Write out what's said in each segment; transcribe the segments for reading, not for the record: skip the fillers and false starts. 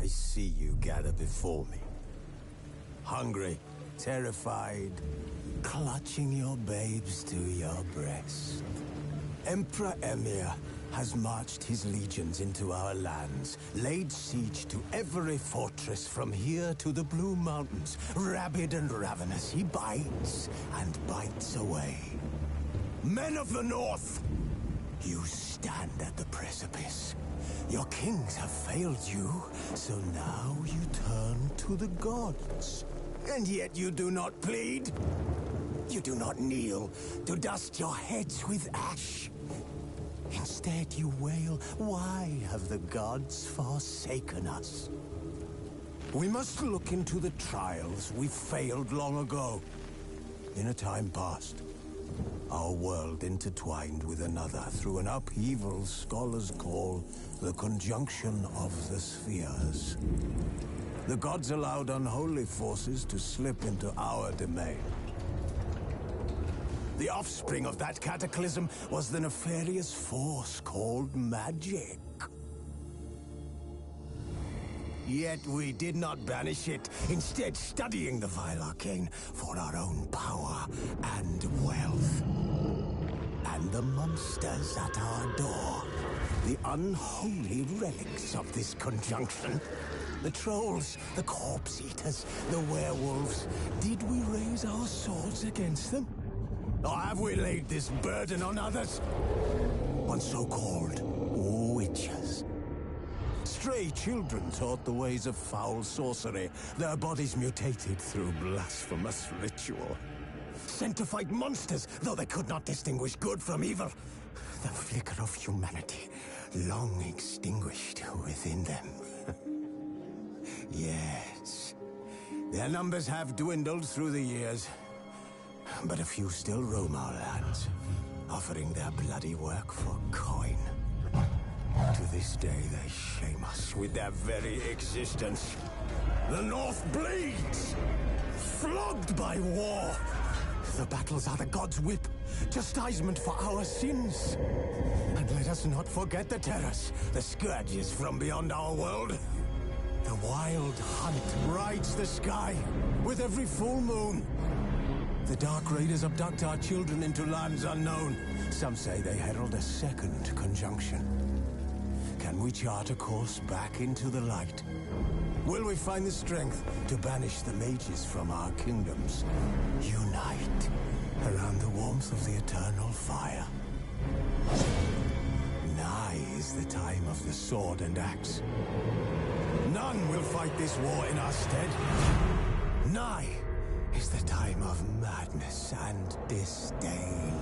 I see you gather before me. Hungry, terrified, clutching your babes to your breast. Emperor Emir has marched his legions into our lands, laid siege to every fortress from here to the Blue Mountains. Rabid and ravenous, he bites and bites away. Men of the North, you stand at the precipice. Your kings have failed you, so now you turn to the gods. And yet you do not plead. You do not kneel to dust your heads with ash. Instead you wail, why have the gods forsaken us? We must look into the trials we failed long ago. In a time past, our world intertwined with another through an upheaval scholars call the conjunction of the spheres. The gods allowed unholy forces to slip into our domain. The offspring of that cataclysm was the nefarious force called magic. Yet we did not banish it, instead studying the vile arcane for our own power and wealth. And the monsters at our door, the unholy relics of this conjunction. The trolls, the corpse eaters, the werewolves. Did we raise our swords against them? Or have we laid this burden on others? On so-called witches. Stray children taught the ways of foul sorcery, their bodies mutated through blasphemous ritual. Sent to fight monsters, though they could not distinguish good from evil. The flicker of humanity, long extinguished within them. Yes, their numbers have dwindled through the years, but a few still roam our lands, offering their bloody work for coin. To this day, they shame us with their very existence. The North bleeds, flogged by war. The battles are the gods' whip, chastisement for our sins. And let us not forget the terrors, the scourges from beyond our world. The wild hunt rides the sky with every full moon. The Dark Raiders abduct our children into lands unknown. Some say they herald a second conjunction. Can we chart a course back into the light? Will we find the strength to banish the mages from our kingdoms? Unite around the warmth of the eternal fire. Nigh is the time of the sword and axe. None will fight this war in our stead. Nigh is the time of madness and disdain.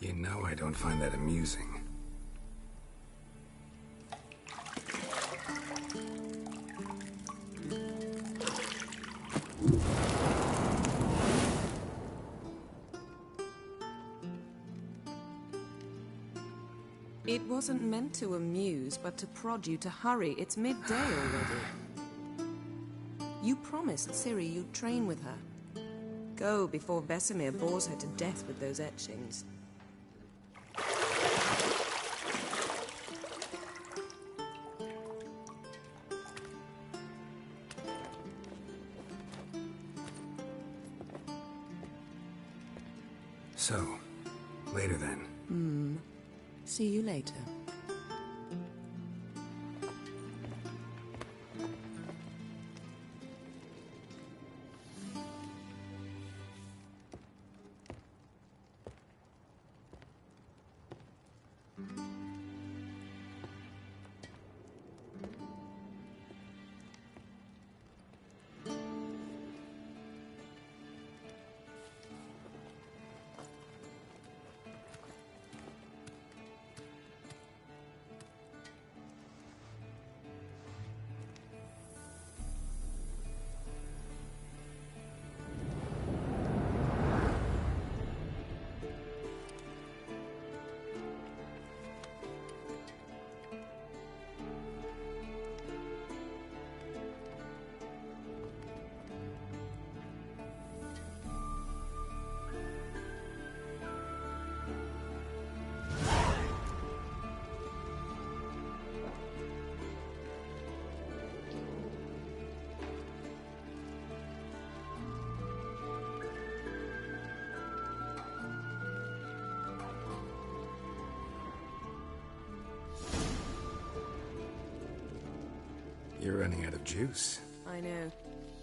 You know I don't find that amusing. It wasn't meant to amuse, but to prod you to hurry. It's midday already. You promised Ciri you'd train with her. Go before Vesemir bores her to death with those etchings. So, later then. See you later. You're running out of juice. I know.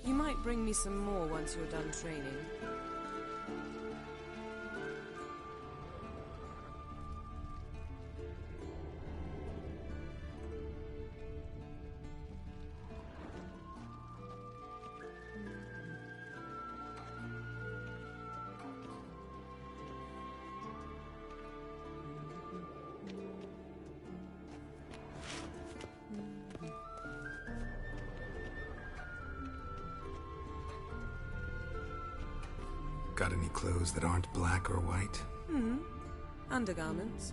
You might bring me some more once you're done training. Got any clothes that aren't black or white? Undergarments.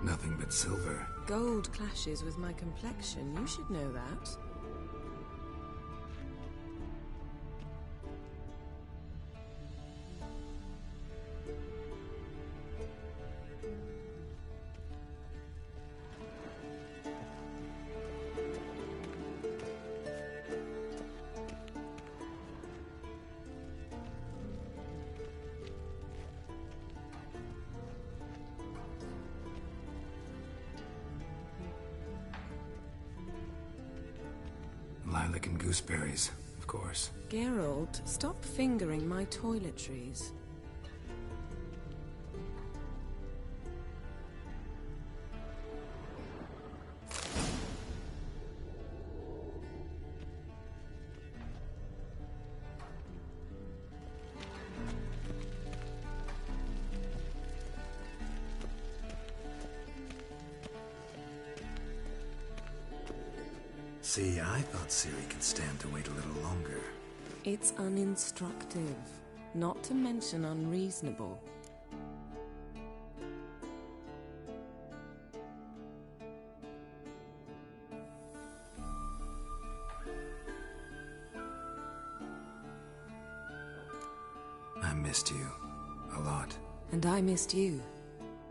Nothing but silver. Gold clashes with my complexion. You should know that. Lilac and gooseberries, of course. Geralt, stop fingering my toiletries. See, I thought Ciri could stand to wait a little longer. It's uninstructive, not to mention unreasonable. I missed you. A lot. And I missed you,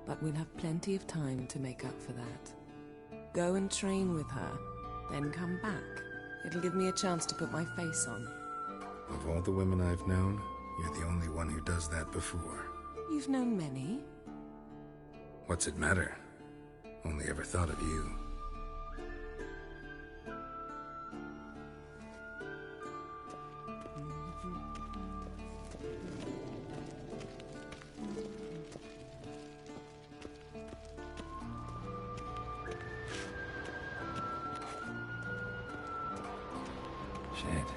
but we'll have plenty of time to make up for that. Go and train with her, then come back. It'll give me a chance to put my face on. Of all the women I've known, you're the only one who does that before. You've known many. What's it matter? Only ever thought of you. Shit.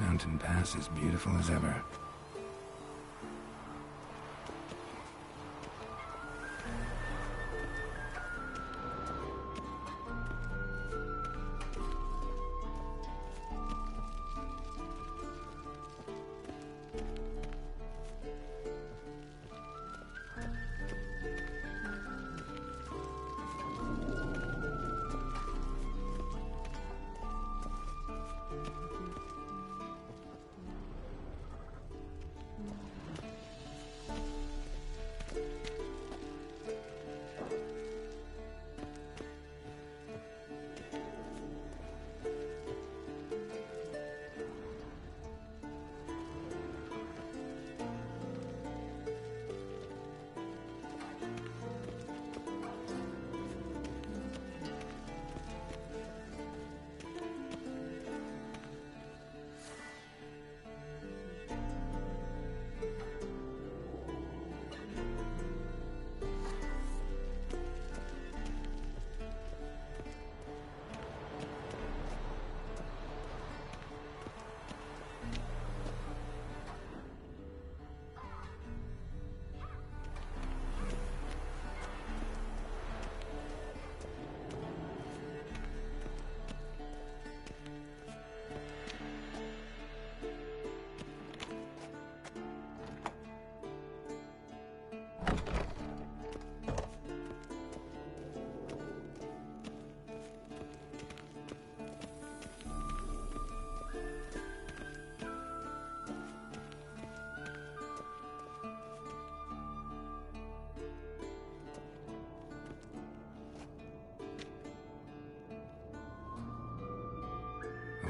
Mountain Pass is beautiful as ever.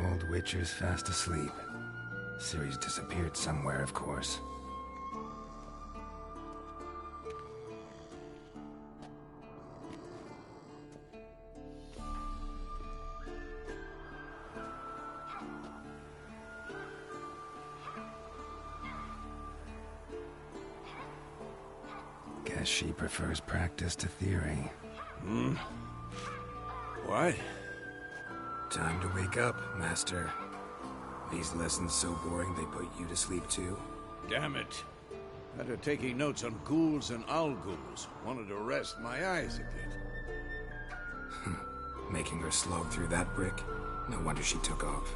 Old Witcher's fast asleep. Ciri's disappeared somewhere, of course. Guess she prefers practice to theory. What? Time to wake up, Master. These lessons so boring they put you to sleep too? Damn it. After taking notes on ghouls and owl-ghouls, wanted to rest my eyes a bit. Making her slog through that brick? No wonder she took off.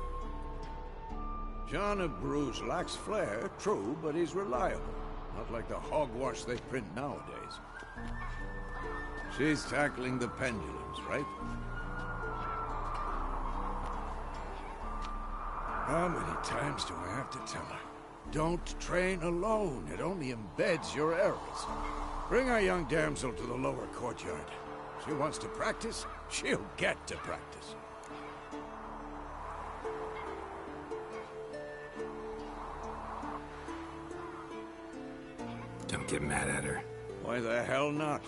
John of Bruges lacks flair, true, but he's reliable. Not like the hogwash they print nowadays. She's tackling the pendulums, right? How many times do I have to tell her? Don't train alone. It only embeds your errors. Bring our young damsel to the lower courtyard. She wants to practice, she'll get to practice. Don't get mad at her. Why the hell not?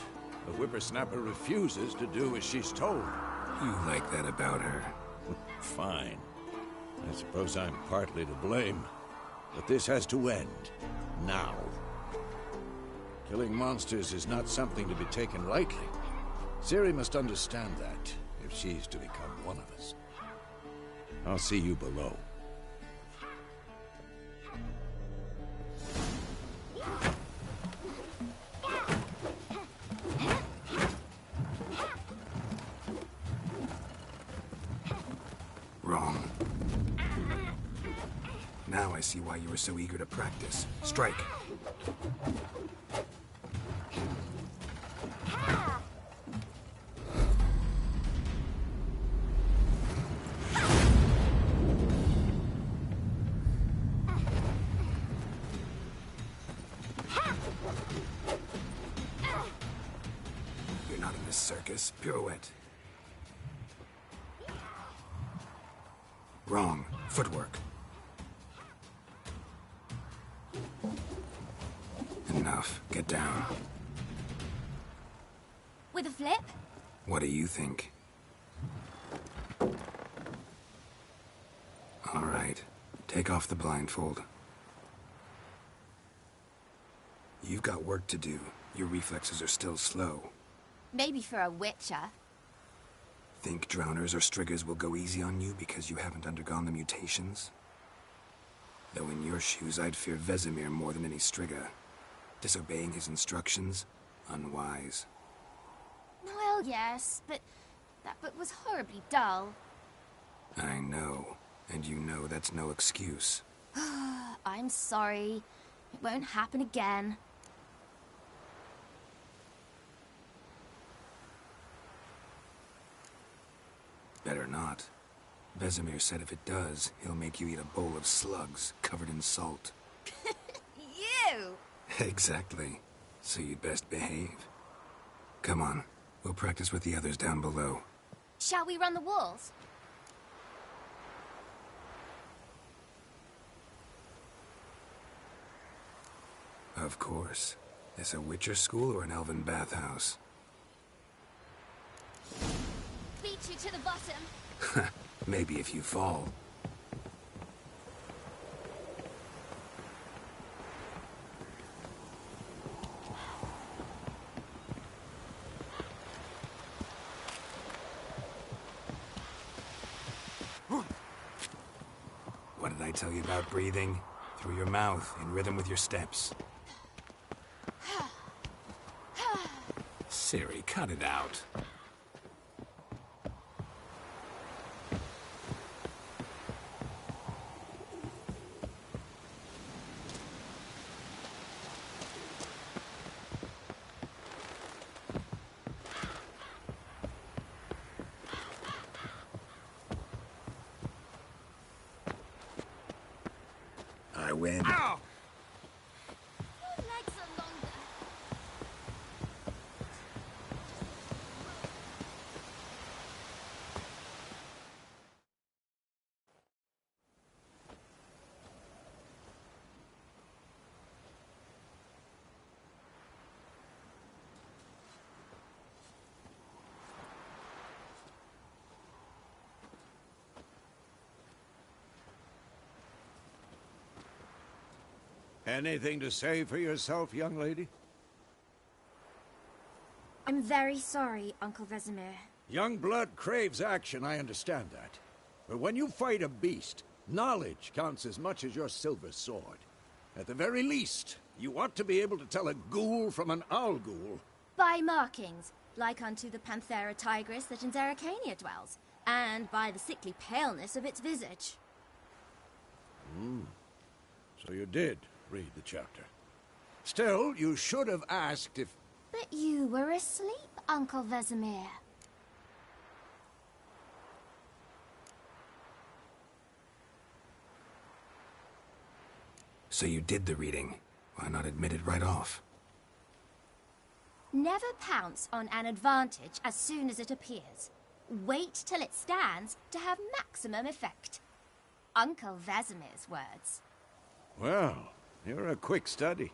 The whippersnapper refuses to do as she's told. You like that about her. Fine. I suppose I'm partly to blame. But this has to end. Now. Killing monsters is not something to be taken lightly. Ciri must understand that, if she's to become one of us. I'll see you below. Wrong. Now I see why you were so eager to practice. Strike. You're not in this circus. Pirouette. Wrong. Footwork. Enough. Get down. With a flip? What do you think? All right. Take off the blindfold. You've got work to do. Your reflexes are still slow. Maybe for a witcher. Think drowners or striggers will go easy on you because you haven't undergone the mutations? Though in your shoes, I'd fear Vesemir more than any Striga. Disobeying his instructions? Unwise. Well, yes, but that book was horribly dull. I know. And you know that's no excuse. I'm sorry. It won't happen again. Better not. Vesemir said if it does, he'll make you eat a bowl of slugs covered in salt. You! Exactly. So you'd best behave. Come on. We'll practice with the others down below. Shall we run the walls? Of course. This a Witcher school or an elven bathhouse? Beat you to the bottom. Maybe if you fall. What did I tell you about breathing? Through your mouth, in rhythm with your steps. Ciri, cut it out. I win. Ow! Your legs are longer. Anything to say for yourself, young lady? I'm very sorry, Uncle Vesemir. Young blood craves action, I understand that. But when you fight a beast, knowledge counts as much as your silver sword. At the very least, you ought to be able to tell a ghoul from an owl ghoul. By markings, like unto the Panthera tigris that in Zerrikania dwells, and by the sickly paleness of its visage. So you did read the chapter. Still, you should have asked if... But you were asleep, Uncle Vesemir. So you did the reading. Why not admit it right off? Never pounce on an advantage as soon as it appears. Wait till it stands to have maximum effect. Uncle Vesemir's words. Well, you're a quick study.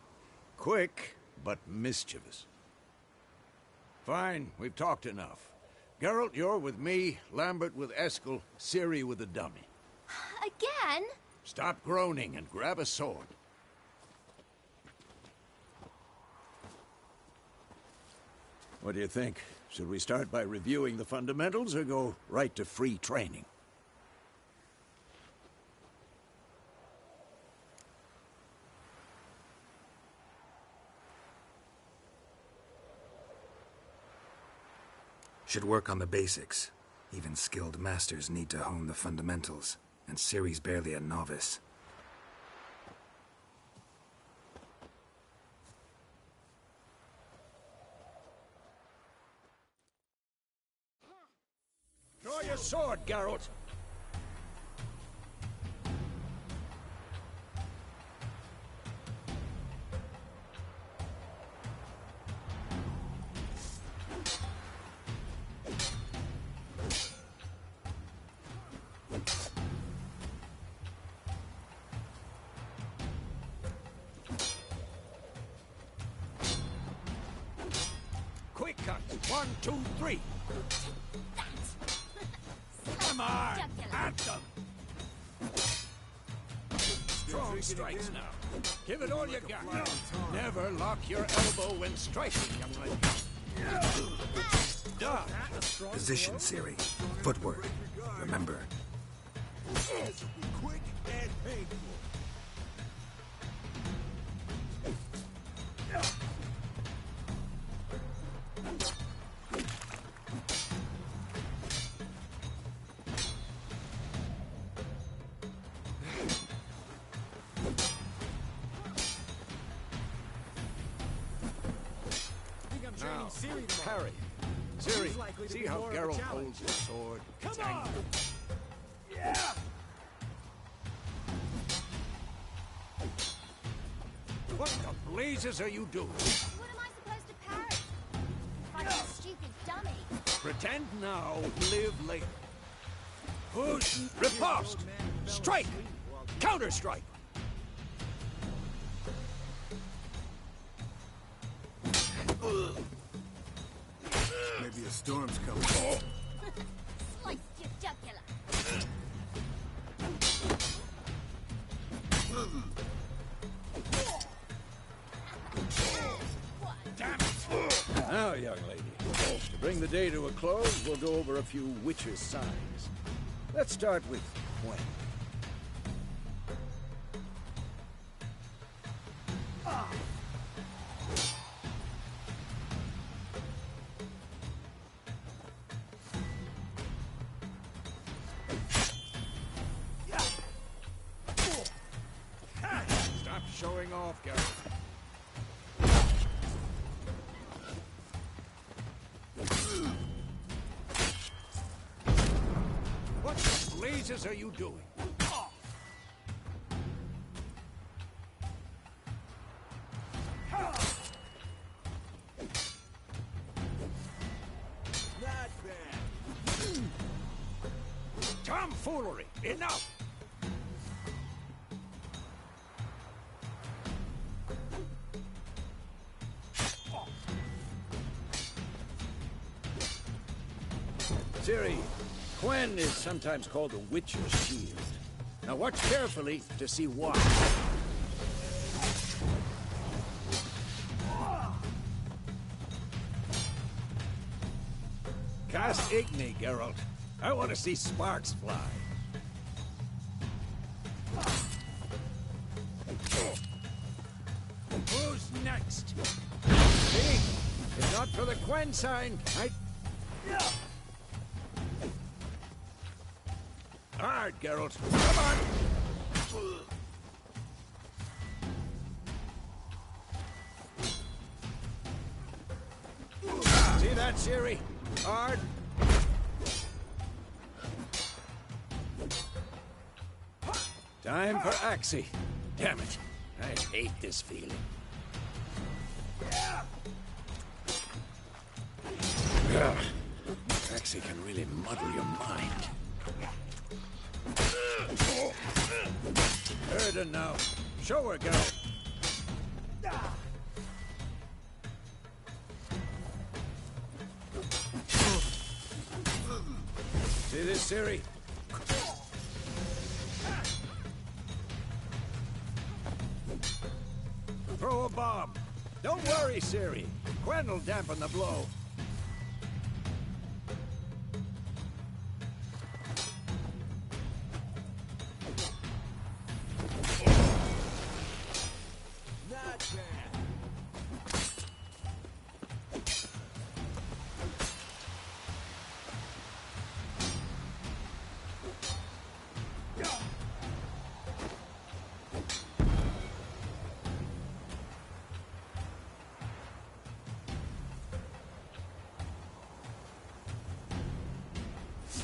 Quick, but mischievous. Fine, we've talked enough. Geralt, you're with me, Lambert with Eskel, Ciri with the dummy. Again? Stop groaning and grab a sword. What do you think? Should we start by reviewing the fundamentals or go right to free training? Should work on the basics. Even skilled masters need to hone the fundamentals, and Ciri's barely a novice. Draw your sword, Geralt. Quick cut. 1, 2, 3. Come on, at them. Strong strikes now. Give it all you got. Never lock your elbow when striking, young lady. Duh. Position, Ciri. Footwork. Remember. Quick and painful. Parry. Ciri, see how Geralt holds his sword? It's angry. Yeah! What the blazes are you doing? What am I supposed to parry? Like a stupid dummy. Pretend now, live later. Push, riposte, strike, counter-strike. Maybe a storm's coming. Slice your jugular. Damn it! Now, young lady, to bring the day to a close, we'll go over a few witches' signs. Let's start with Gwen. Stop showing off, Geralt. What the blazes are you doing? Not bad. Tomfoolery! Enough! Ciri, Gwen is sometimes called the Witcher's Shield. Now watch carefully to see why. Cast Igni, Geralt. I want to see sparks fly. Who's next? See? If not for the Gwen sign, Hard, Geralt. Come on! See that, Ciri? Hard. Time for Axie. Damn it. I hate this feeling. Ugh. Axie can really muddle your mind. Erden now. Show her, girl. See this, Ciri? Throw a bomb. Don't worry, Ciri. Gwen will dampen the blow.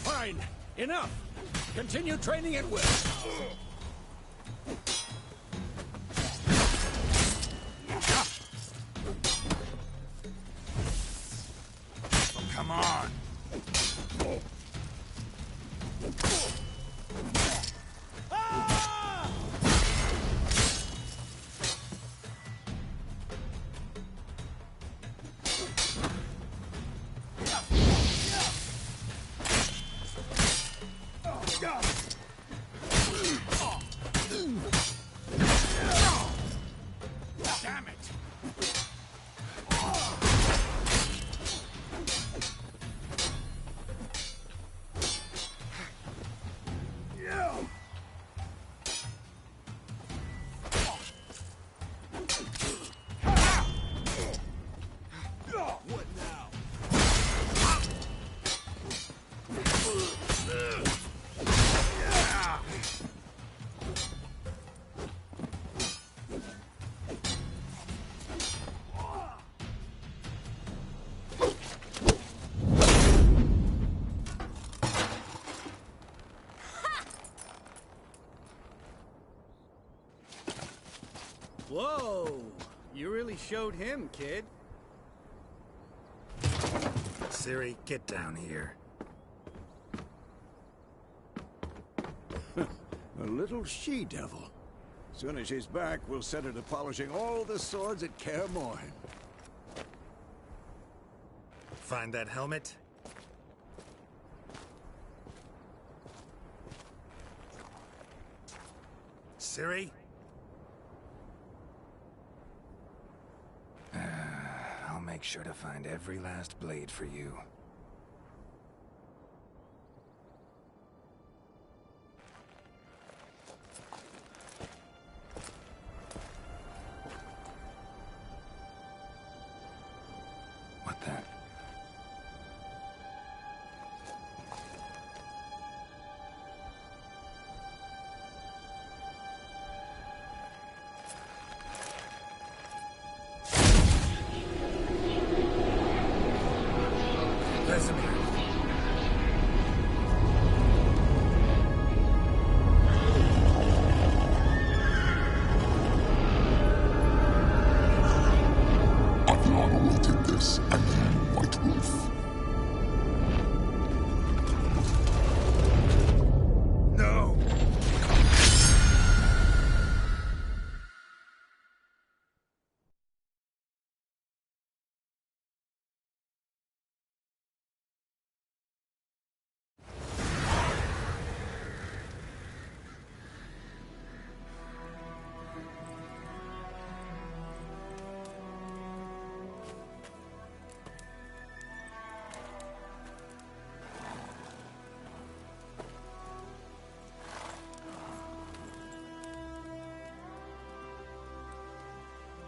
Fine. Enough. Continue training at will. Oh, come on. Whoa! You really showed him, kid. Ciri, get down here. A little she-devil. Soon as she's back, we'll set her to polishing all the swords at Kaer Morhen. Find that helmet? Ciri? I'll make sure to find every last blade for you. What the?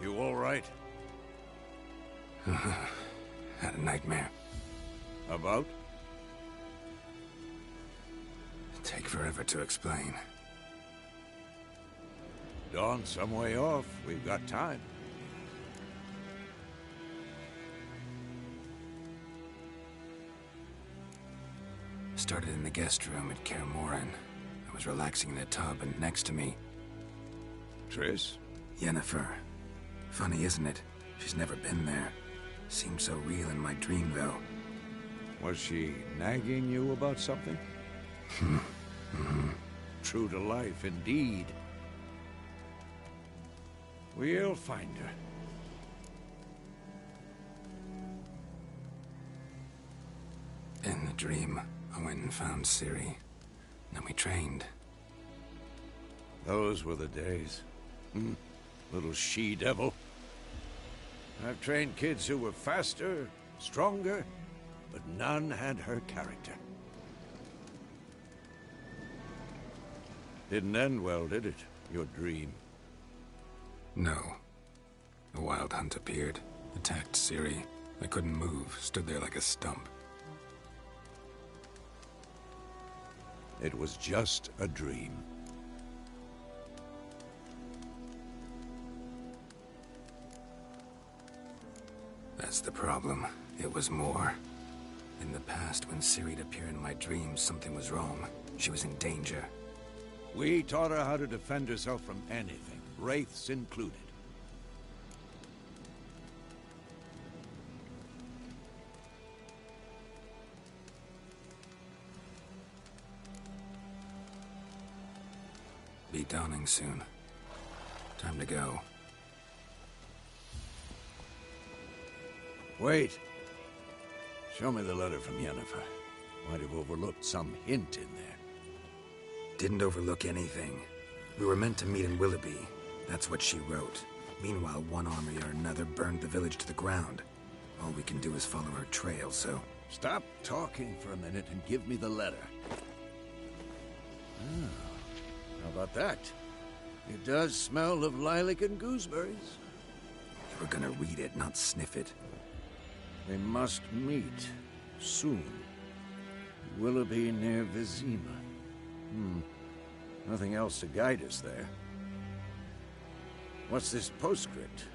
You all right? Had a nightmare. About? Take forever to explain. Dawn's some way off. We've got time. Started in the guest room at Kaer Morhen. I was relaxing in a tub, and next to me... Triss? Yennefer. Funny, isn't it? She's never been there. Seemed so real in my dream, though. Was she nagging you about something? True to life, indeed. We'll find her. In the dream, I went and found Ciri. Then we trained. Those were the days. Little she-devil. I've trained kids who were faster, stronger, but none had her character. Didn't end well, did it? Your dream? No. A wild hunt appeared, attacked Ciri. I couldn't move, stood there like a stump. It was just a dream. That's the problem. It was more. In the past, when Ciri'd appear in my dreams, something was wrong. She was in danger. We taught her how to defend herself from anything, wraiths included. Be dawning soon. Time to go. Wait. Show me the letter from Yennefer. Might have overlooked some hint in there. Didn't overlook anything. We were meant to meet in Willoughby. That's what she wrote. Meanwhile, one army or another burned the village to the ground. All we can do is follow her trail, so... Stop talking for a minute and give me the letter. How about that? It does smell of lilac and gooseberries. You were gonna read it, not sniff it. They must meet soon. Willoughby near Vizima. Nothing else to guide us there. What's this postscript?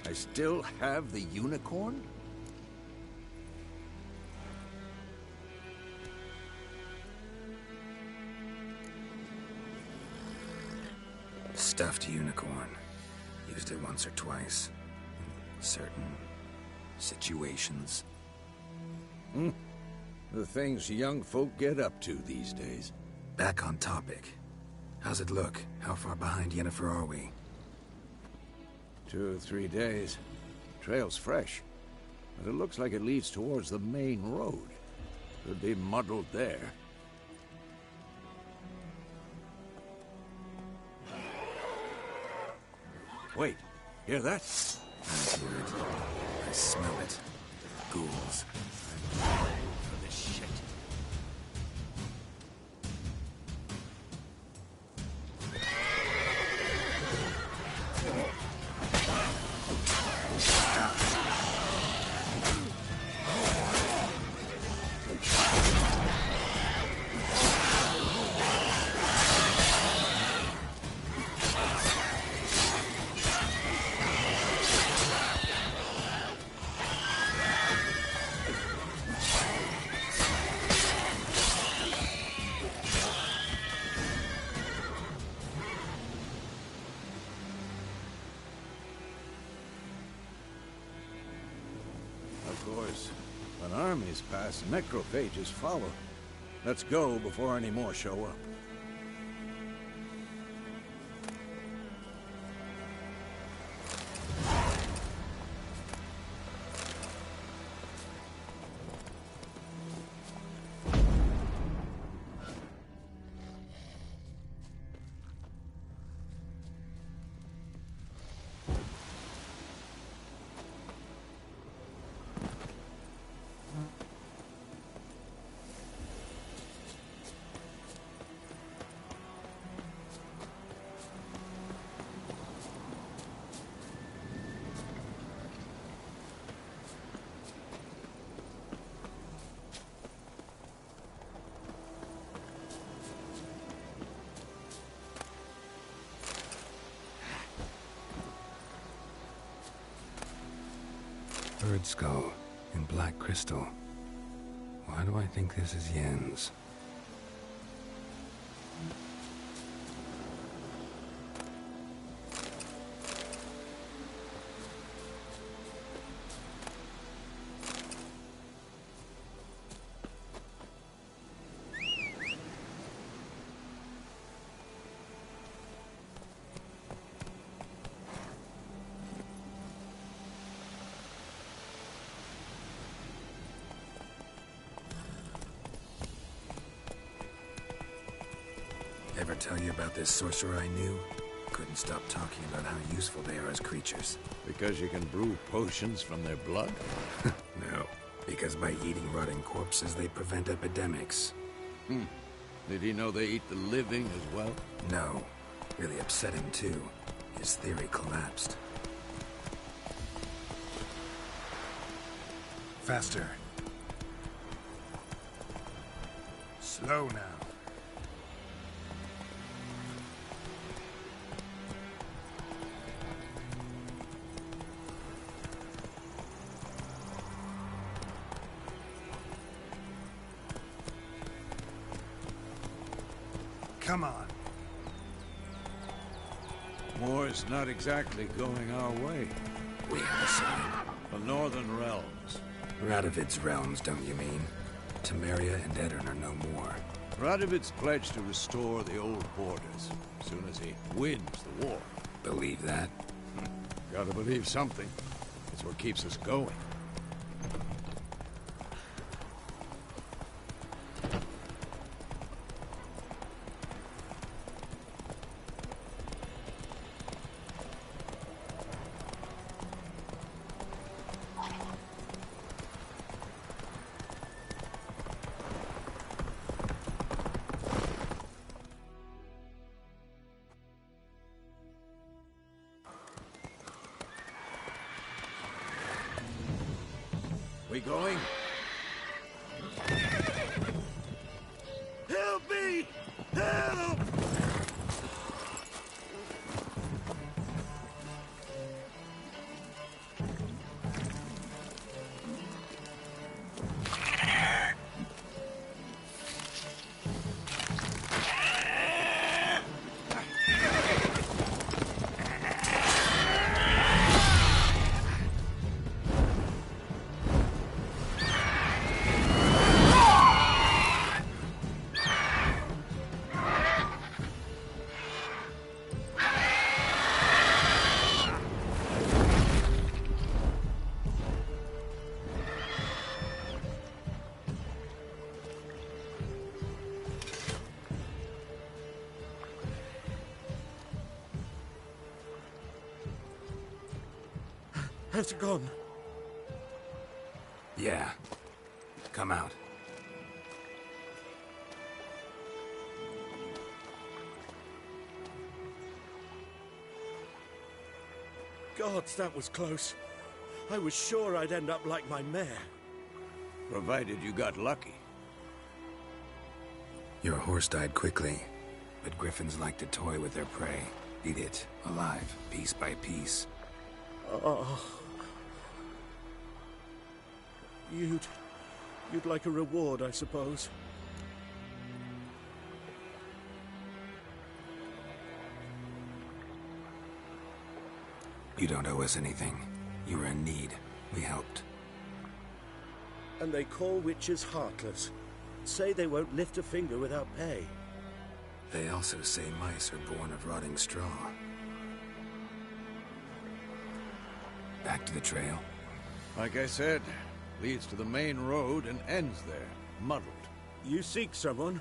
I still have the unicorn? Stuffed unicorn. You used it once or twice. In certain situations. The things young folk get up to these days. Back on topic. How's it look? How far behind Yennefer are we? 2 or 3 days. Trail's fresh, but it looks like it leads towards the main road. Could be muddled there. Wait, hear that? I hear it. I smell it. Ghouls. For this shit. Of course, when armies pass, necrophages follow. Let's go before any more show up. Bird skull in black crystal. Why do I think this is Yen's? Ever tell you about this sorcerer I knew? Couldn't stop talking about how useful they are as creatures. Because you can brew potions from their blood? No, because by eating rotting corpses, they prevent epidemics. Did he know they eat the living as well? No. Really upset him, too. His theory collapsed. Faster. Slow now. Come on. War's not exactly going our way. We have a sign. The Northern Realms. Radovid's realms, don't you mean? Temeria and Edirn are no more. Radovid's pledged to restore the old borders as soon as he wins the war. Believe that? Gotta believe something. It's what keeps us going. We going? Help me! Help! Has it gone? Yeah. Come out. Gods, that was close. I was sure I'd end up like my mare. Provided you got lucky. Your horse died quickly, but griffins like to toy with their prey. Eat it, alive, piece by piece. Oh. You'd like a reward, I suppose. You don't owe us anything. You were in need. We helped. And they call witches heartless. Say they won't lift a finger without pay. They also say mice are born of rotting straw. Back to the trail. Like I said, leads to the main road and ends there, muddled. You seek someone?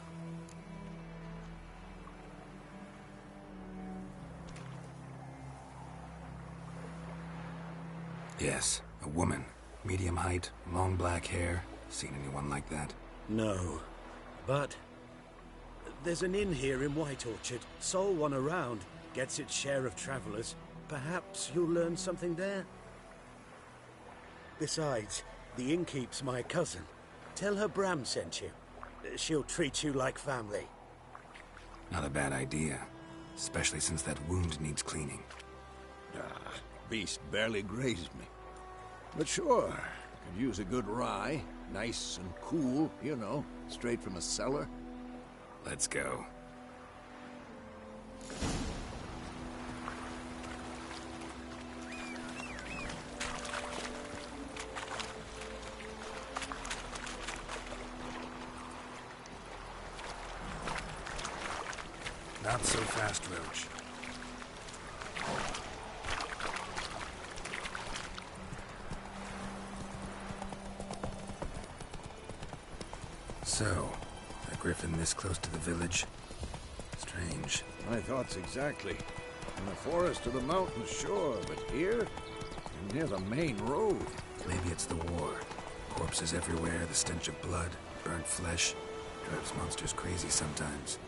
Yes, a woman. Medium height, long black hair. Seen anyone like that? No. But there's an inn here in White Orchard. Sole one around. Gets its share of travelers. Perhaps you'll learn something there? Besides, the innkeep's my cousin. Tell her Bram sent you. She'll treat you like family. Not a bad idea. Especially since that wound needs cleaning. Beast barely grazed me. But sure, could use a good rye. Nice and cool, you know, straight from a cellar. Let's go. Not so fast, Roach. So, a griffin this close to the village? Strange. My thoughts exactly. In the forest or the mountains, sure, but here? Near the main road. Maybe it's the war. Corpses everywhere, the stench of blood, burnt flesh. Drives monsters crazy sometimes.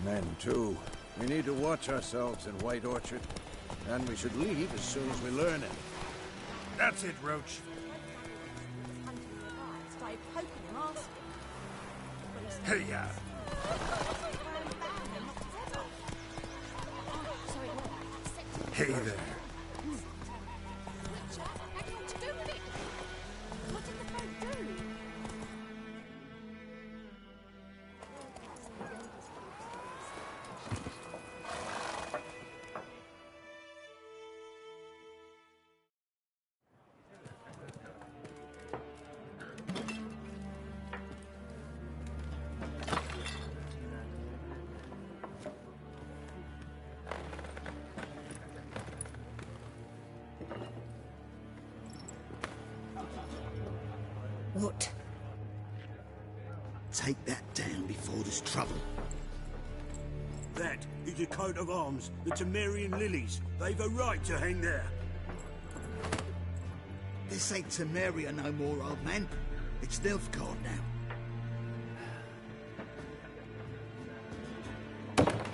Men, too. We need to watch ourselves in White Orchard. And we should leave as soon as we learn it. That's it, Roach. Hey, ya. Hey there. What? Take that down before there's trouble. That is a coat of arms, the Temerian lilies. They've a right to hang there. This ain't Temeria no more, old man. It's Nilfgaard now.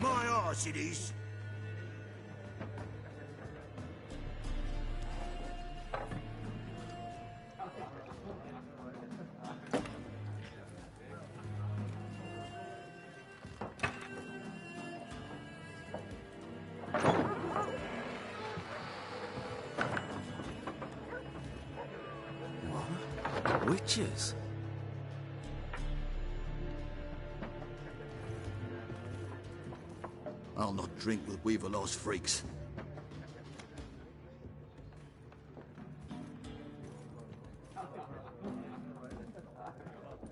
My arse it is. Witches? I'll not drink with Weaver-lost freaks.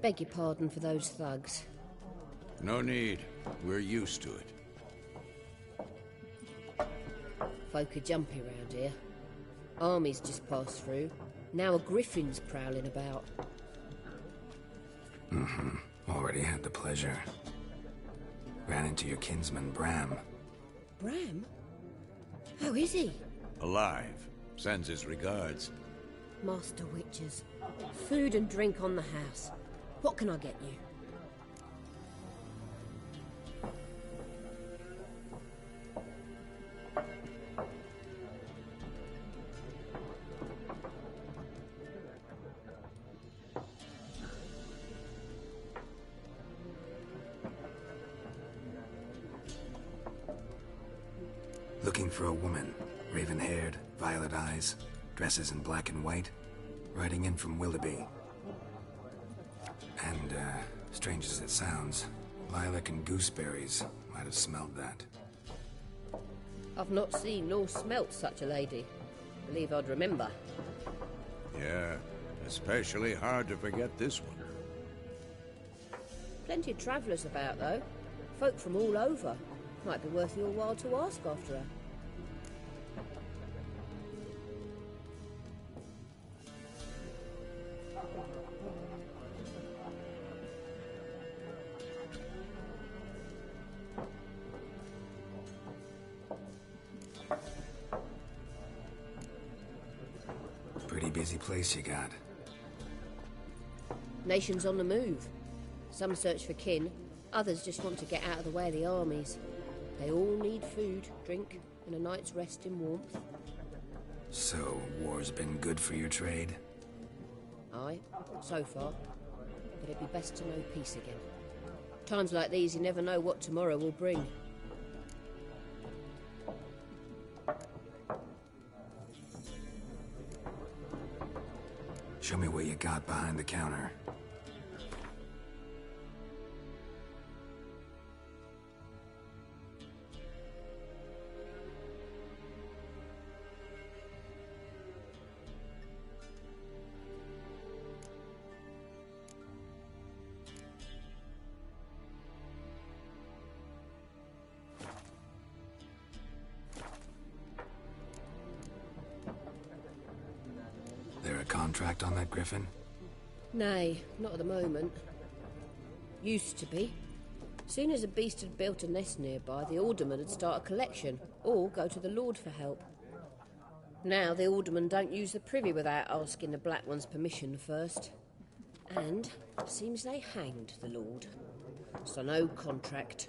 Beg your pardon for those thugs. No need. We're used to it. Folk are jumpy round here. Armies just passed through. Now a griffin's prowling about. Already had the pleasure. Ran into your kinsman, Bram. Bram? How is he? Alive. Sends his regards. Master Witches. Food and drink on the house. What can I get you? Looking for a woman. Raven-haired, violet eyes, dresses in black and white. Riding in from Willoughby. And, strange as it sounds, lilac and gooseberries might have smelled that. I've not seen nor smelt such a lady. Believe I'd remember. Yeah, especially hard to forget this one. Plenty of travellers about, though. Folk from all over. Might be worth your while to ask after her. Pretty busy place you got. Nations on the move. Some search for kin, others just want to get out of the way of the armies. They all need food, drink, and a night's rest in warmth. So, war's been good for your trade? Aye, so far. But it'd be best to know peace again. Times like these, you never know what tomorrow will bring. Show me what you got behind the counter. There a contract on that griffin? Nay, not at the moment. Used to be. Soon as a beast had built a nest nearby, the alderman would start a collection, or go to the Lord for help. Now the aldermen don't use the privy without asking the Black One's permission first. And seems they hanged the Lord. So no contract.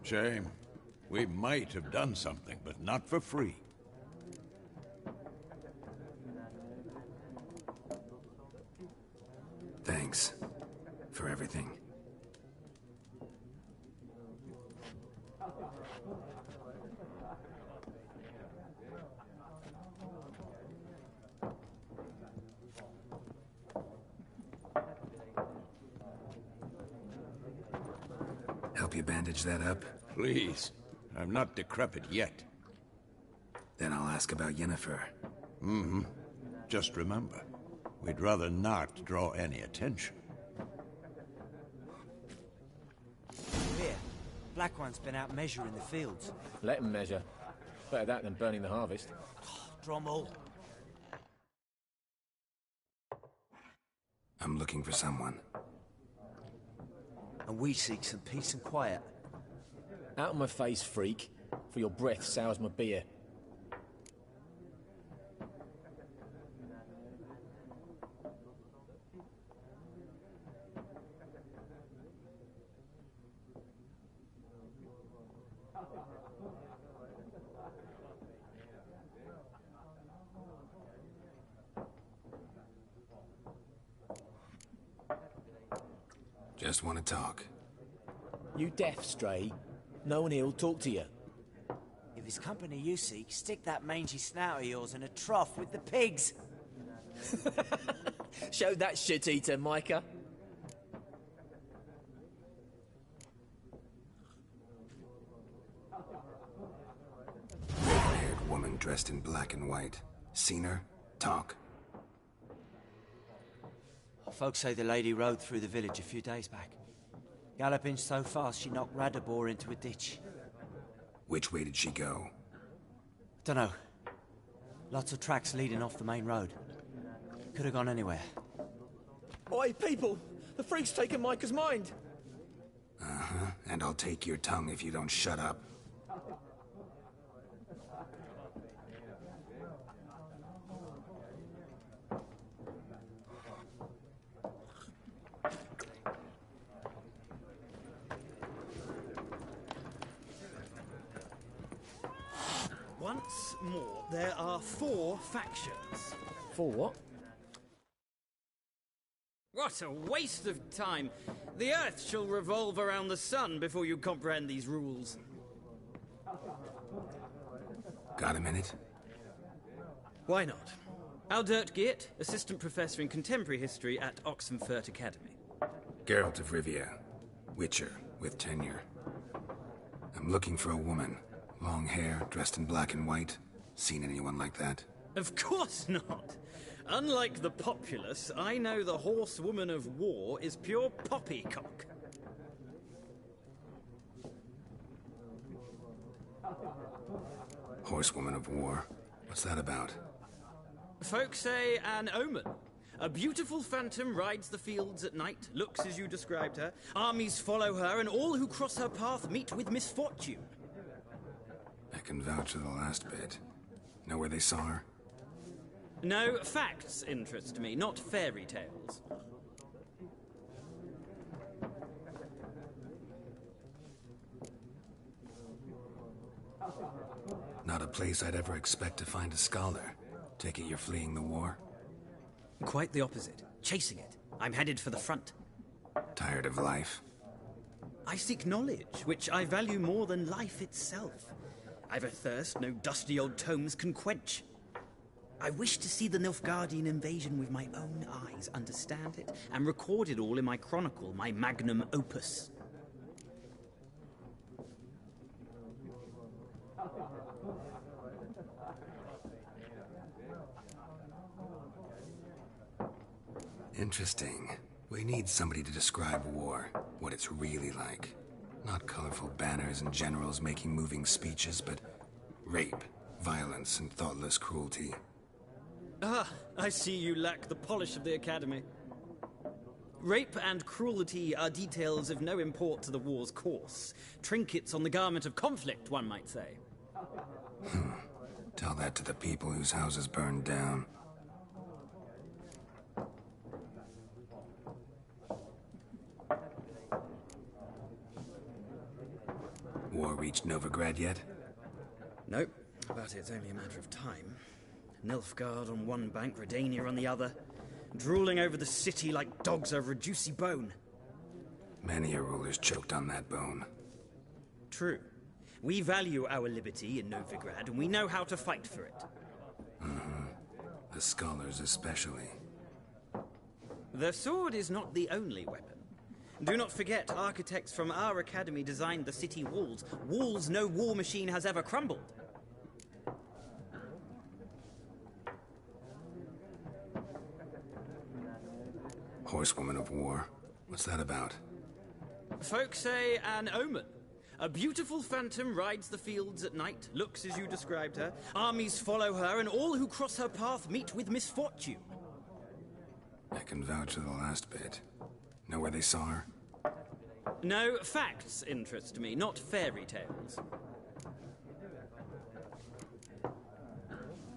Shame. We might have done something, but not for free. Thanks for everything. Help you bandage that up? Please. I'm not decrepit yet. Then I'll ask about Yennefer. Mm-hmm. Just remember, we'd rather not draw any attention. Here, Black One's been out measuring the fields. Let him measure. Better that than burning the harvest. Drommel. I'm looking for someone. And we seek some peace and quiet. Out of my face, freak. For your breath sours my beer. Just want to talk. You deaf, stray? No one here'll talk to you. If it's company you seek, stick that mangy snout of yours in a trough with the pigs. Show that shit-eater, Micah. Red-haired woman dressed in black and white. Seen her? Talk. Folks say the lady rode through the village a few days back. Galloping so fast she knocked Radabor into a ditch. Which way did she go? Dunno. Lots of tracks leading off the main road. could have gone anywhere. Oi, people! The freak's taken Micah's mind! Uh-huh, and I'll take your tongue if you don't shut up. Once more, there are 4 factions. 4 what? What a waste of time! The Earth shall revolve around the sun before you comprehend these rules. Got a minute? Why not? Aldert Geert, Assistant Professor in Contemporary History at Oxenfurt Academy. Geralt of Rivia, Witcher, with tenure. I'm looking for a woman. Long hair, dressed in black and white. Seen anyone like that? Of course not! Unlike the populace, I know the horsewoman of war is pure poppycock. Horsewoman of war? What's that about? Folk say an omen. A beautiful phantom rides the fields at night, looks as you described her. Armies follow her, and all who cross her path meet with misfortune. I can vouch for the last bit. Know where they saw her? No, facts interest me, not fairy tales. Not a place I'd ever expect to find a scholar. Take it you're fleeing the war? Quite the opposite. Chasing it. I'm headed for the front. Tired of life? I seek knowledge, which I value more than life itself. I've a thirst no dusty old tomes can quench. I wish to see the Nilfgaardian invasion with my own eyes, understand it, and record it all in my chronicle, my magnum opus. Interesting. We need somebody to describe war, what it's really like. Not colorful banners and generals making moving speeches, but rape, violence, and thoughtless cruelty. Ah, I see you lack the polish of the Academy. Rape and cruelty are details of no import to the war's course. Trinkets on the garment of conflict, one might say. Tell that to the people whose houses burned down. War reached Novigrad yet? Nope, but it's only a matter of time. Nilfgaard on one bank, Redania on the other, drooling over the city like dogs over a juicy bone. Many a ruler's choked on that bone. True. We value our liberty in Novigrad, and we know how to fight for it. Mm-hmm. The scholars especially. The sword is not the only weapon. Do not forget, architects from our academy designed the city walls. Walls no war machine has ever crumbled. Horsewoman of war. What's that about? Folk say an omen. A beautiful phantom rides the fields at night, looks as you described her. Armies follow her, and all who cross her path meet with misfortune. I can vouch for the last bit. Know where they saw her? No, facts interest me, not fairy tales.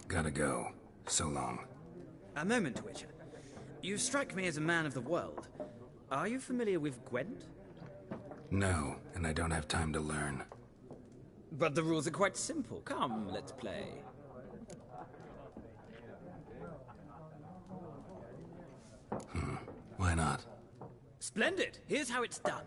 Gotta go. So long. A moment, Witcher. You strike me as a man of the world. Are you familiar with Gwent? No, and I don't have time to learn. But the rules are quite simple. Come, let's play. Why not? Splendid! Here's how it's done.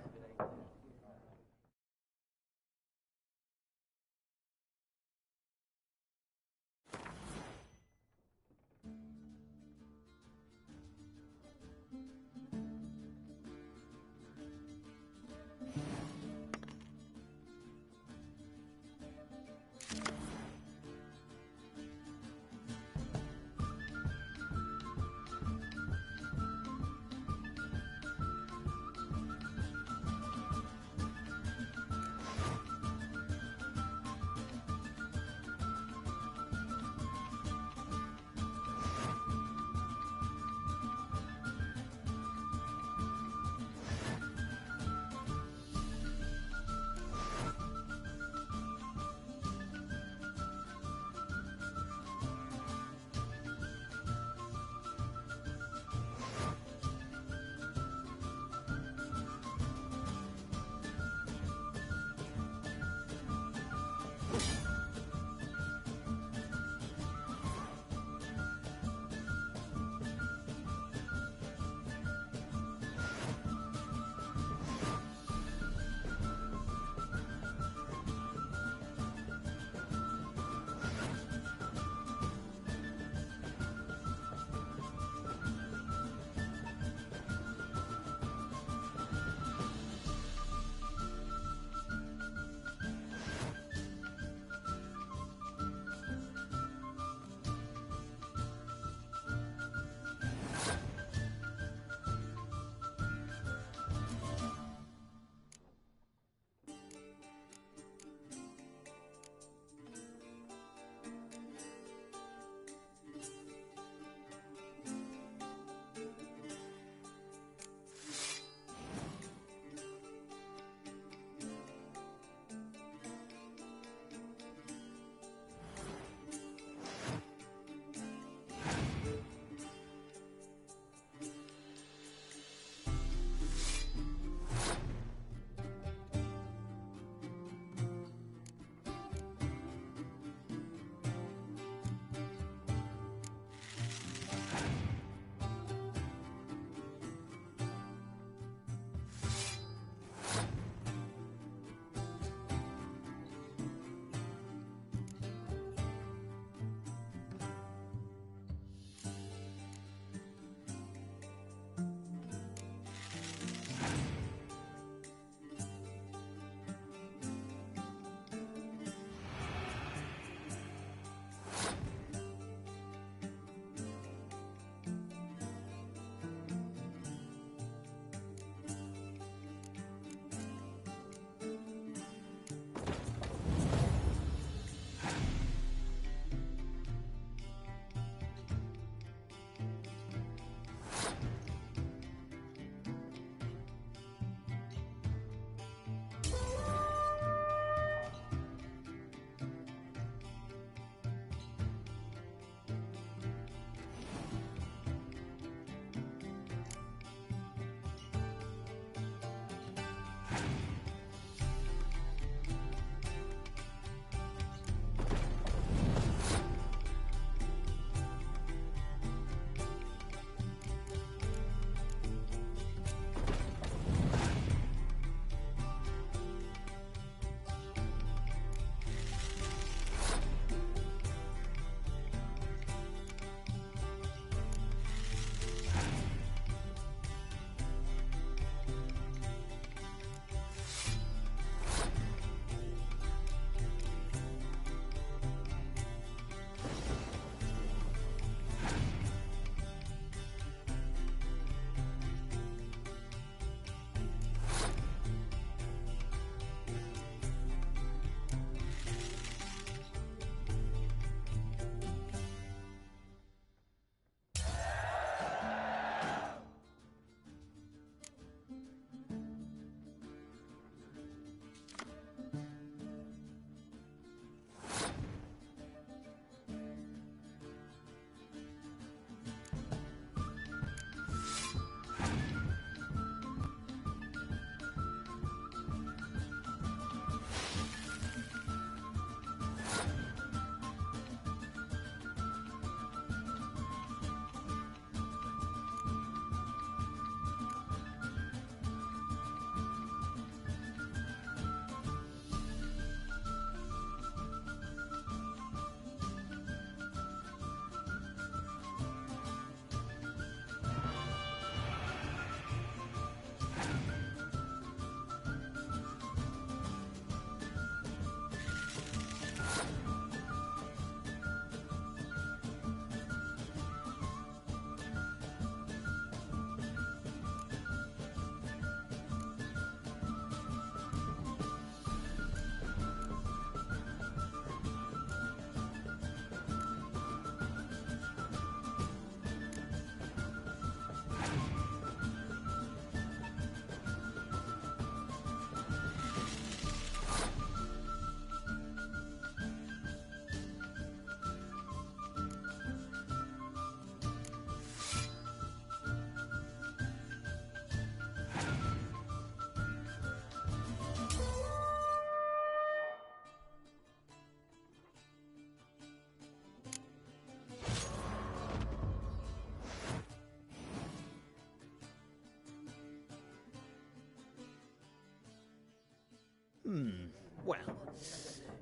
Well,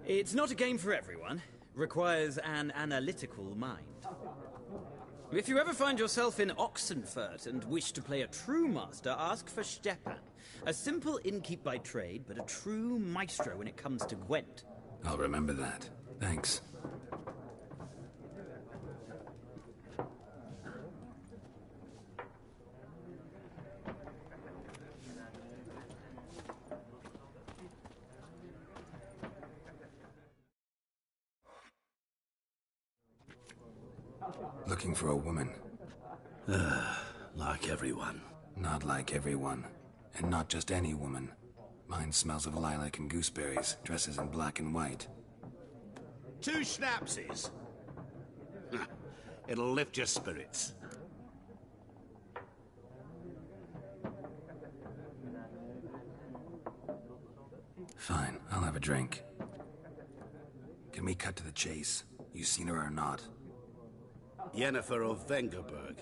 it's not a game for everyone. Requires an analytical mind. If you ever find yourself in Oxenfurt and wish to play a true master, ask for Stepan. A simple innkeep by trade, but a true maestro when it comes to Gwent. I'll remember that. Thanks. Looking for a woman. Like everyone. Not like everyone. And not just any woman. Mine smells of lilac and gooseberries, dresses in black and white. 2 schnapsies. It'll lift your spirits. Fine, I'll have a drink. Can we cut to the chase? You seen her or not? Yennefer of Vengerberg.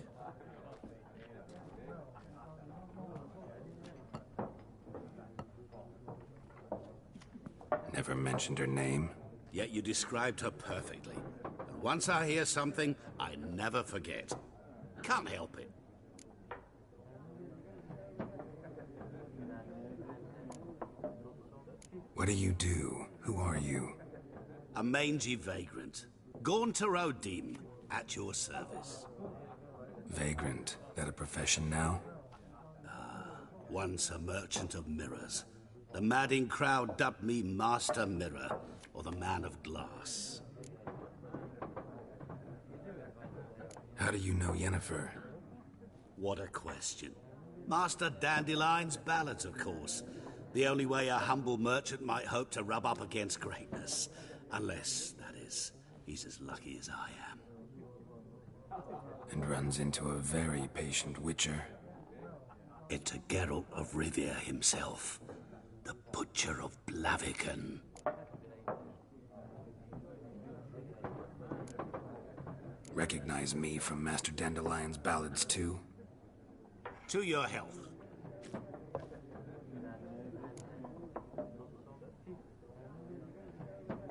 Never mentioned her name. Yet you described her perfectly. And once I hear something, I never forget. Can't help it. What do you do? Who are you? A mangy vagrant. Gone to Rodim, at your service. Vagrant. That a profession now? Once a merchant of mirrors. The madding crowd dubbed me Master Mirror, or the Man of Glass. How do you know Yennefer? What a question. Master Dandelion's ballads, of course. The only way a humble merchant might hope to rub up against greatness. Unless, that is, he's as lucky as I am. And runs into a very patient witcher. Into Geralt of Rivia himself. The Butcher of Blaviken. Recognize me from Master Dandelion's ballads, too? To your health.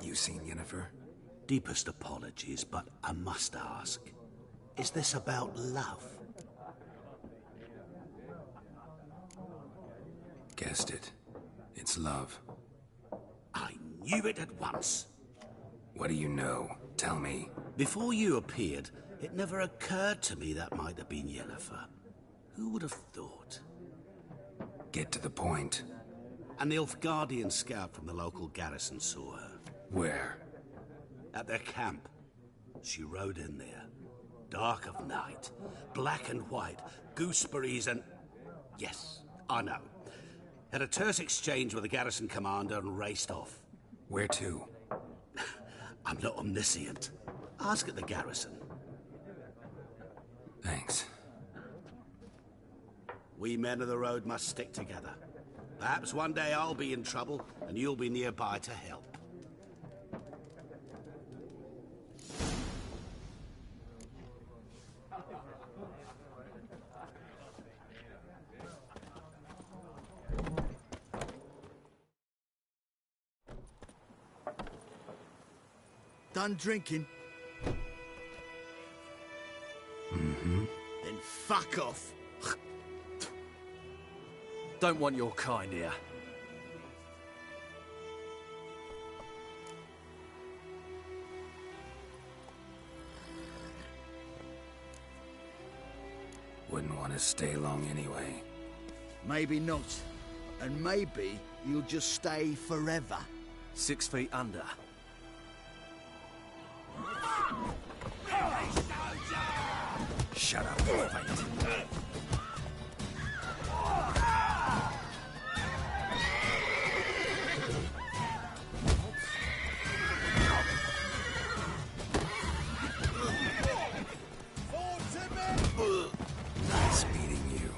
You seen Yennefer? Deepest apologies, but I must ask. Is this about love? Guessed it. It's love. I knew it at once. What do you know? Tell me. Before you appeared, it never occurred to me that might have been Yennefer. Who would have thought? Get to the point. An Nilfgaardian scout from the local garrison saw her. Where? At their camp. She rode in there. Dark of night. Black and white. Gooseberries and... Yes, I know. Had a terse exchange with the garrison commander and raced off. Where to? I'm not omniscient. Ask at the garrison. Thanks. We men of the road must stick together. Perhaps one day I'll be in trouble and you'll be nearby to help. Done drinking? Mm-hmm. Then fuck off. Don't want your kind here. Wouldn't want to stay long anyway. Maybe not. And maybe you'll just stay forever. 6 feet under. Shut up, fight. Nice meeting you.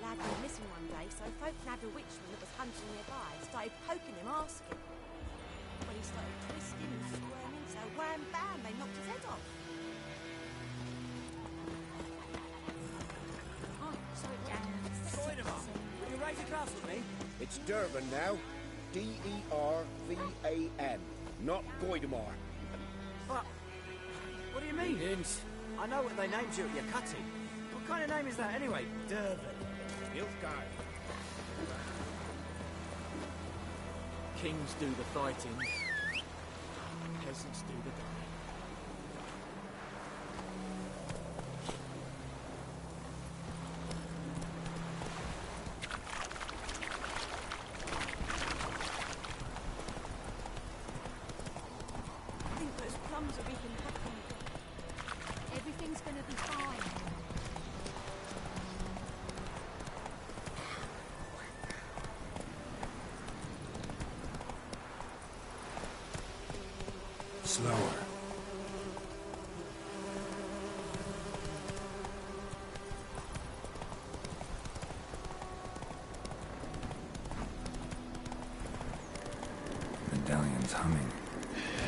Lad went missing one day, so folk nabbed a witchman that was hunting nearby and started poking him, asking. When he started twisting and squirming, so wham bam, they knocked his head off. pronounce with me? It's Durban now. D-E-R-V-A-N. Not Goidemar. But, what do you mean? I know what they named you at your cutting. What kind of name is that anyway? Durban. Nilfgaard. Kings do the fighting. Peasants do the dying. I think those plums are even happy. Everything's gonna be fine. Slower. Medallion's humming.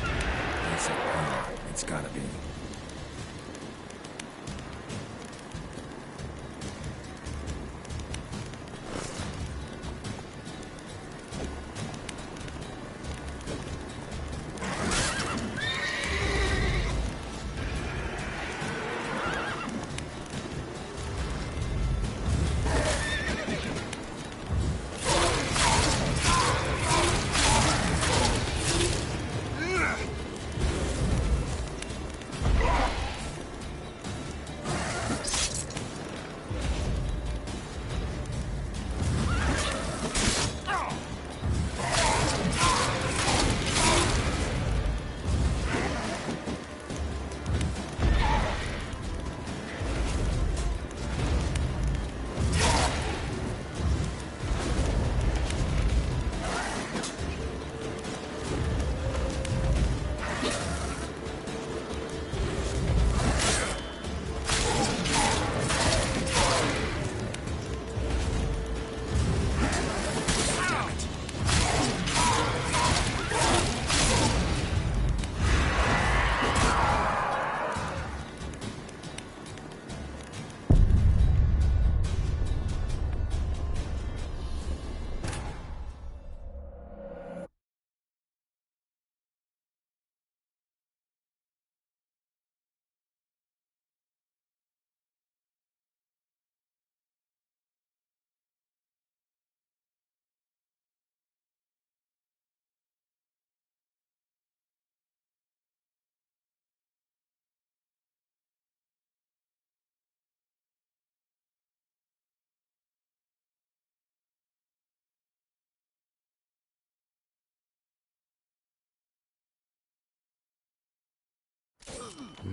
That's it. It's gotta be.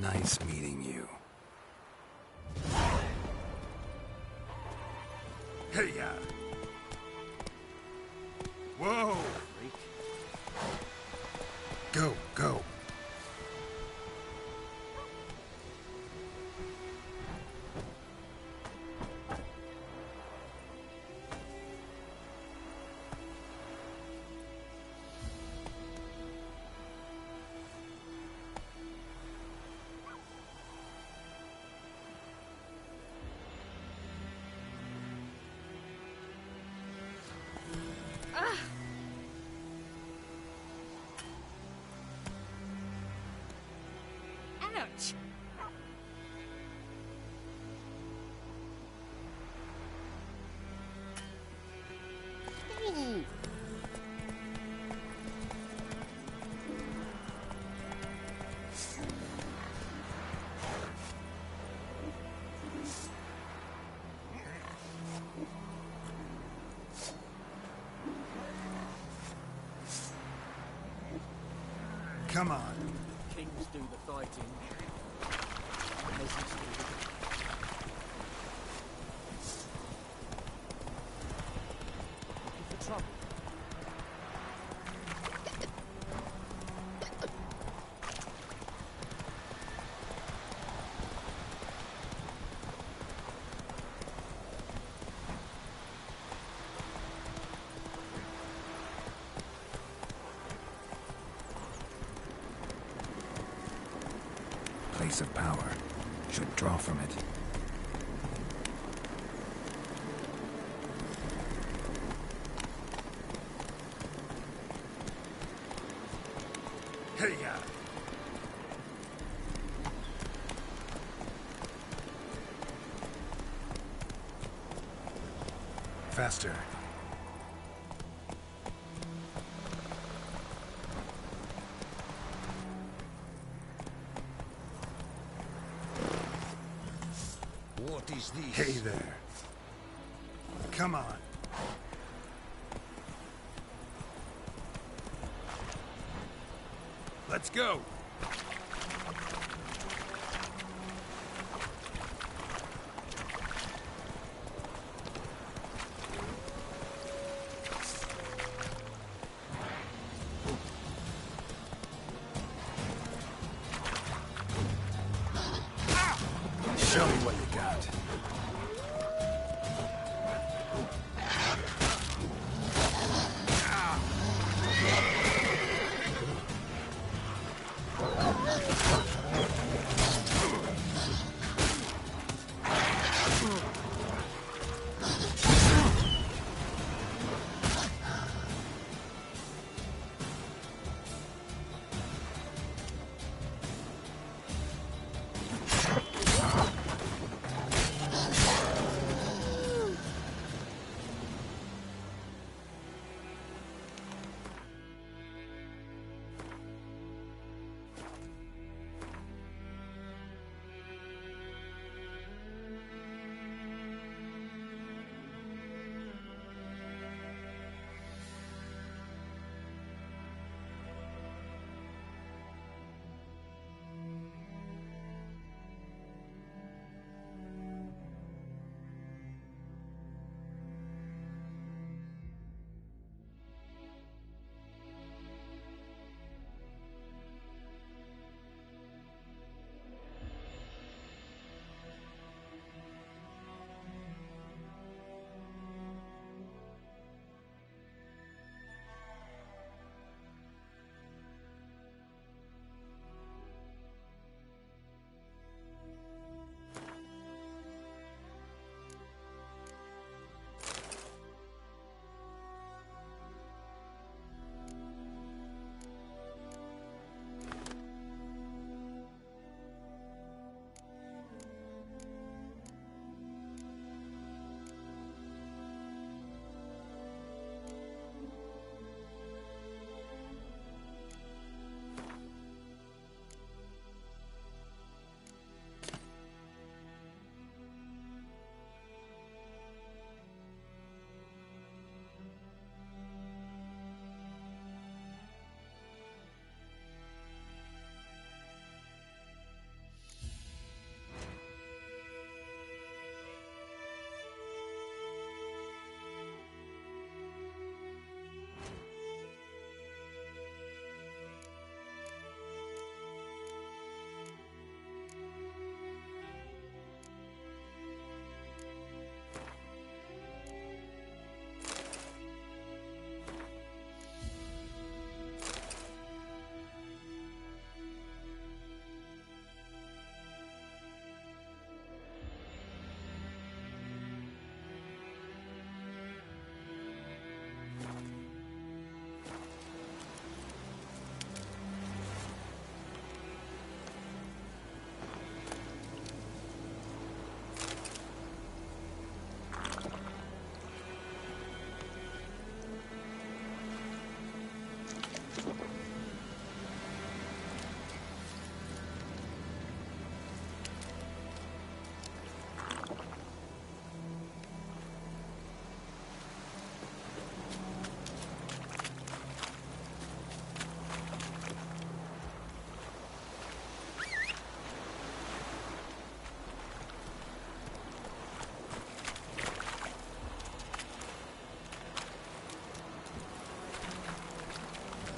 Nice meeting you. Hey, ya! Whoa! Freak. Go, go. Ouch! Ooh. Come on. Kings do the fighting. Peasants do the dying. Looking for trouble. Place of power. Should draw from it. Hey, yeah. Faster. What is this? Hey there. Come on. Let's go. Show me what you got.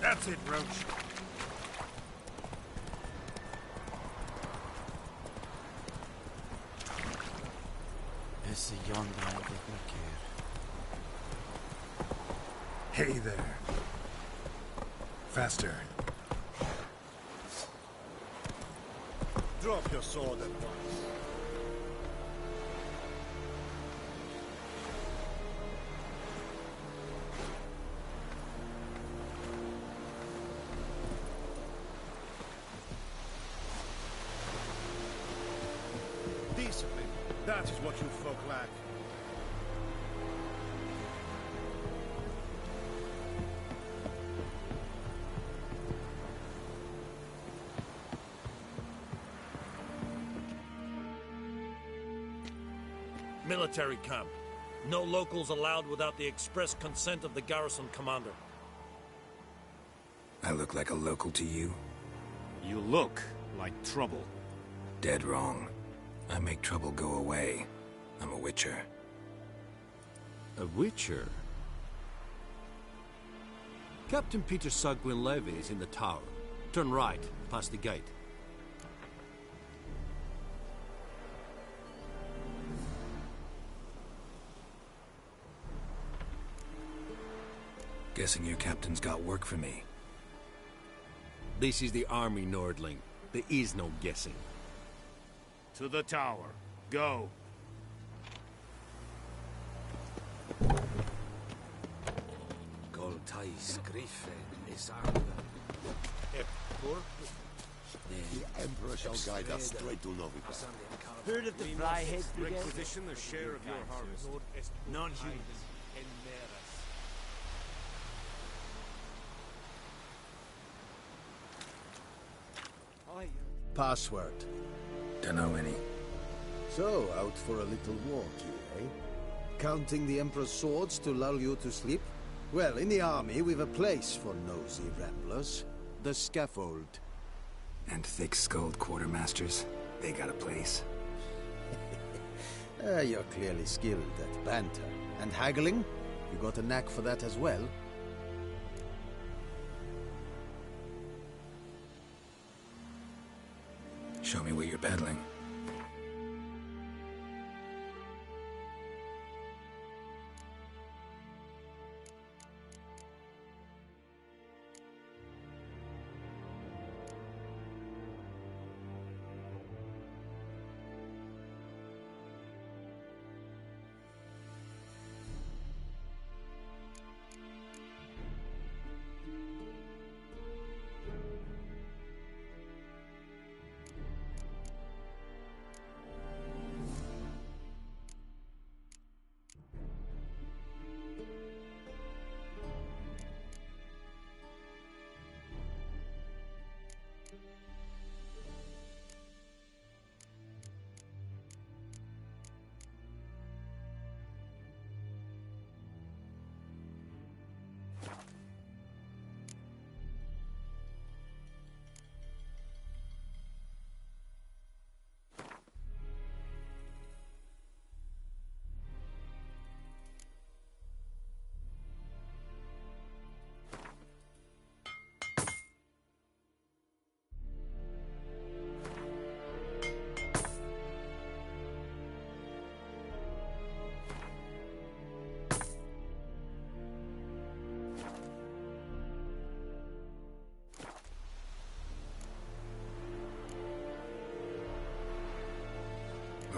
That's it, Roach. Esse yonder ainda qualquer. Hey there. Faster. Drop your sword at once. That is what you folk lack. Military camp. No locals allowed without the express consent of the garrison commander. I look like a local to you? You look like trouble. Dead wrong. I make trouble go away. I'm a witcher. A witcher? Captain Peter Sagwin Levy is in the tower. Turn right, past the gate. Guessing your captain's got work for me. This is the army, Nordling. There is no guessing. To the tower. Go. Goltai scrive esarda. The Emperor shall guide us straight to Novigrad. Heard of the Flyhead Brigade? Requisition a share of your harvest. Non-humans. Password. Dunno any. So, out for a little walk here, eh? Counting the Emperor's swords to lull you to sleep? Well, in the army, we've a place for nosy ramblers. The scaffold. And thick-skulled quartermasters? They got a place? You're clearly skilled at banter. And haggling? You got a knack for that as well? Show me what you're peddling.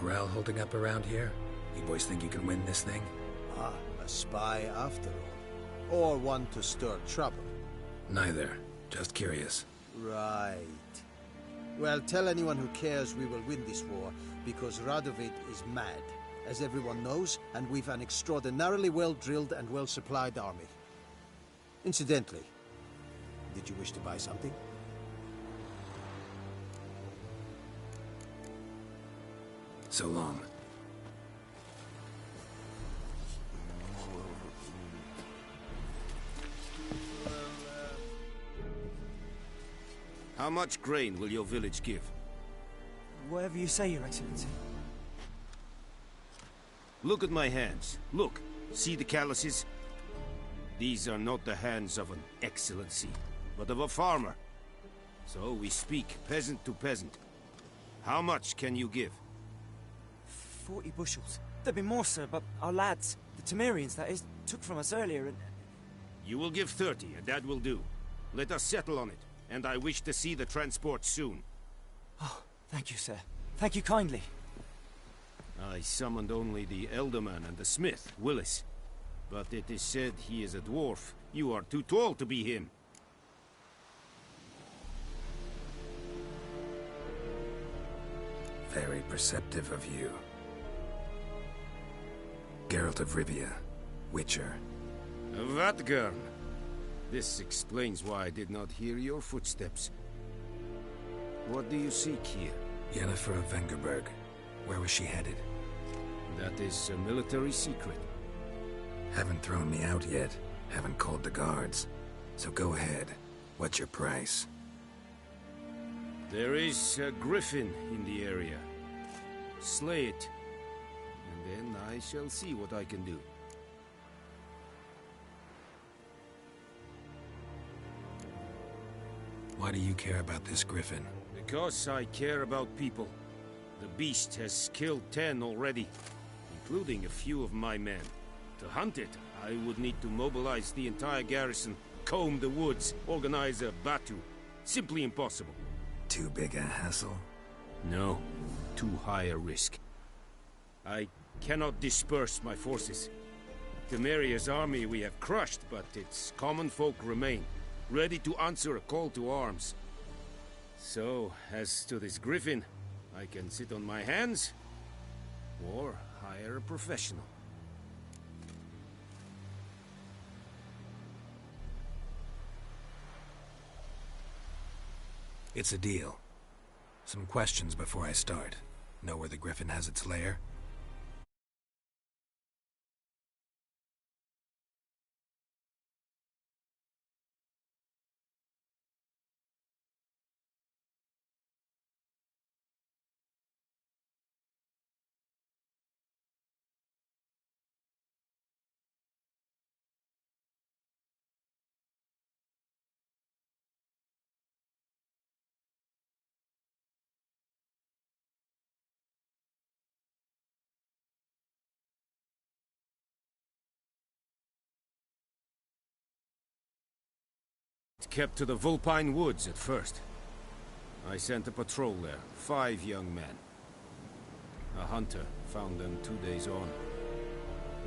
Morale holding up around here? You boys think you can win this thing? Ah, a spy after all. Or one to stir trouble. Neither. Just curious. Right. Well, tell anyone who cares we will win this war, because Radovid is mad, as everyone knows, and we've an extraordinarily well-drilled and well-supplied army. Incidentally, did you wish to buy something? So long. How much grain will your village give? Whatever you say, Your Excellency. Look at my hands. Look. See the calluses? These are not the hands of an excellency, but of a farmer. So we speak peasant to peasant. How much can you give? 40 bushels. There'd be more, sir, but our lads, the Temerians, that is, took from us earlier and... You will give 30, and that will do. Let us settle on it, and I wish to see the transport soon. Oh, thank you, sir. Thank you kindly. I summoned only the Elderman and the smith, Willis. But it is said he is a dwarf. You are too tall to be him. Very perceptive of you. Geralt of Rivia, Witcher. Vatgern. This explains why I did not hear your footsteps. What do you seek here? Yennefer of Vengerberg. Where was she headed? That is a military secret. Haven't thrown me out yet. Haven't called the guards. So go ahead. What's your price? There is a griffin in the area. Slay it, and then I shall see what I can do. Why do you care about this griffin? Because I care about people. The beast has killed 10 already, including a few of my men. To hunt it, I would need to mobilize the entire garrison, comb the woods, organize a batu. Simply impossible. Too big a hassle? No, too high a risk. I cannot disperse my forces. Temeria's army we have crushed, but its common folk remain, ready to answer a call to arms. So, as to this griffin, I can sit on my hands, or hire a professional. It's a deal. Some questions before I start. Know where the griffin has its lair? Kept to the Vulpine Woods at first. I sent a patrol there, 5 young men. A hunter found them 2 days on.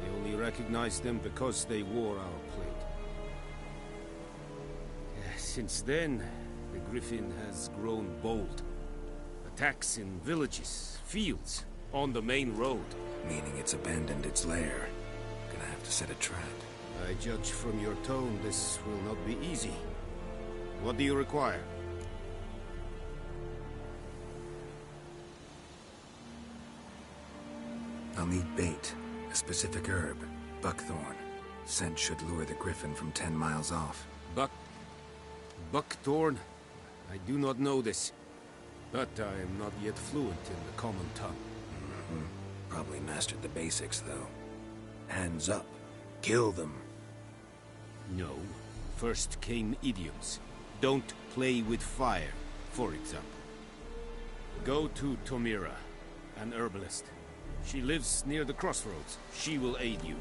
They only recognized them because they wore our plate. Since then, the griffin has grown bold. Attacks in villages, fields, on the main road. Meaning it's abandoned its lair. Gonna have to set a trap. I judge from your tone this will not be easy. What do you require? I'll need bait, a specific herb, buckthorn. Scent should lure the griffin from 10 miles off. Buckthorn? I do not know this, but I am not yet fluent in the common tongue. Probably mastered the basics, though. Hands up. Kill them. No. First came idioms. Don't play with fire, for example. Go to Tomira, an herbalist. She lives near the crossroads. She will aid you.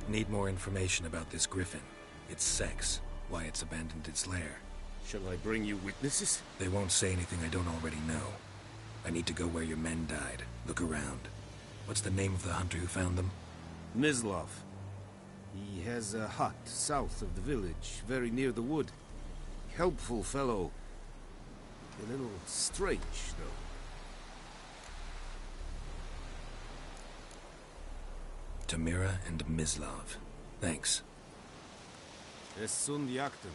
Need more information about this griffin. Its sex, why it's abandoned its lair. Shall I bring you witnesses? They won't say anything I don't already know. I need to go where your men died. Look around. What's the name of the hunter who found them? Mislav. He has a hut south of the village, very near the wood. Helpful fellow. A little strange, though. Tomira and Mislav. Thanks. Es sunt jakten.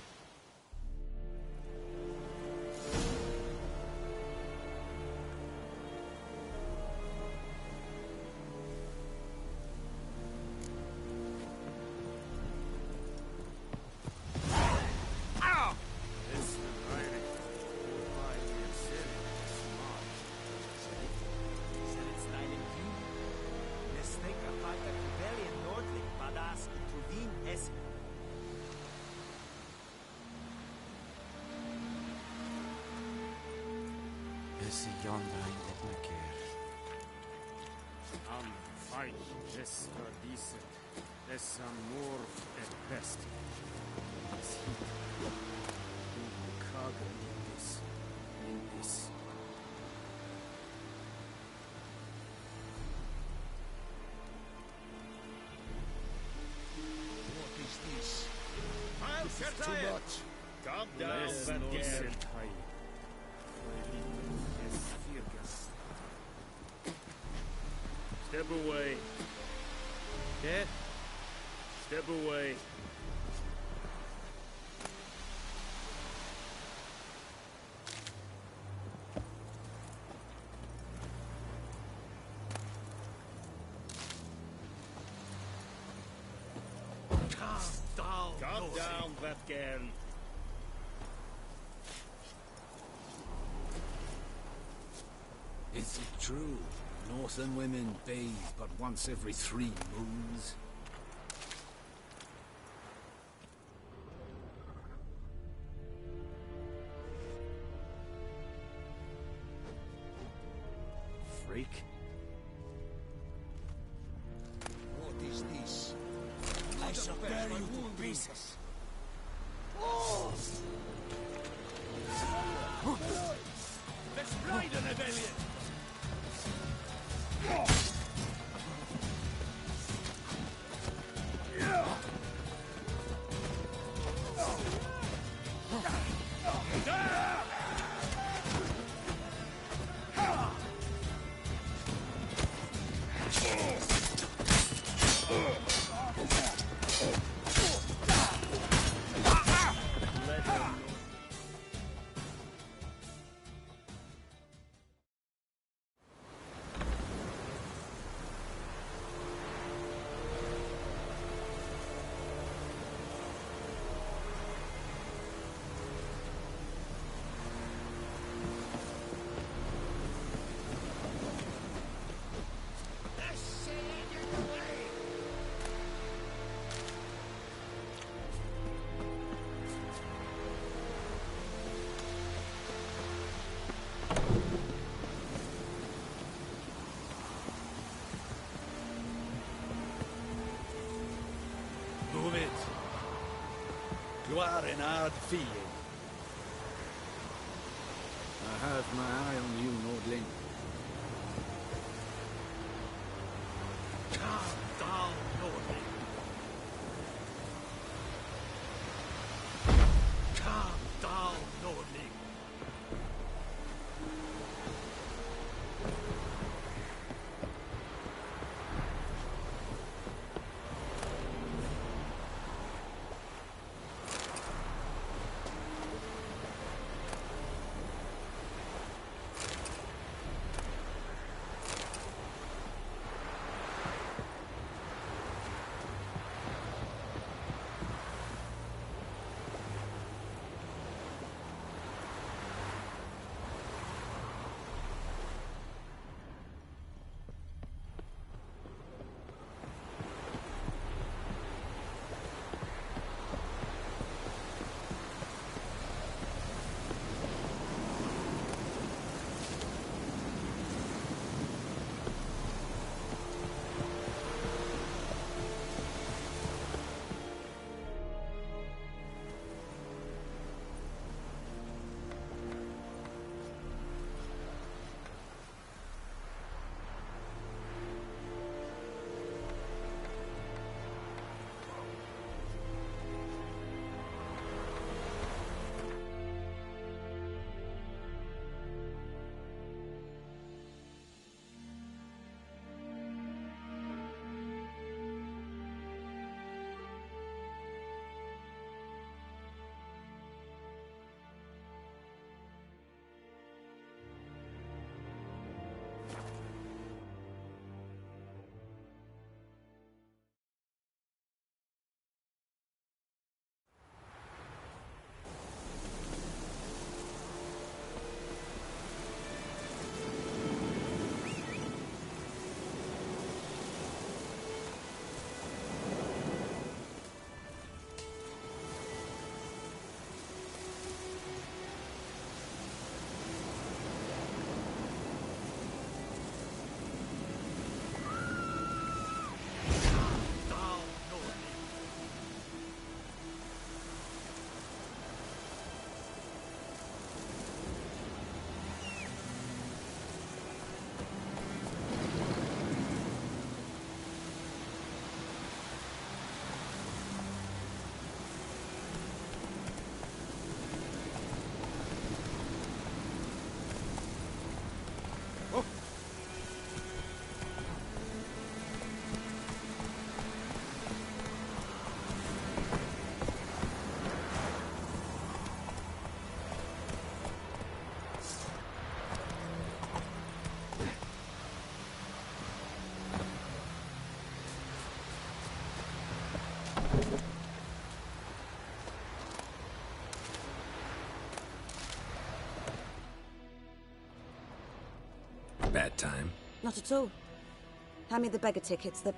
Too much. Calm down, Benvenuti. Step away. Cat? Step away. Calm down, that girl. Is it true? Northern women bathe but once every 3 moons? Freak? What is this? I shall tear you to pieces. Let's ride a rebellion! Move it. You are an hard feeling. I have my eye on you, Nordling. Calm down, Nordling. Calm down, Nordling. Bad time? Not at all. Hand me the beggar tickets, the...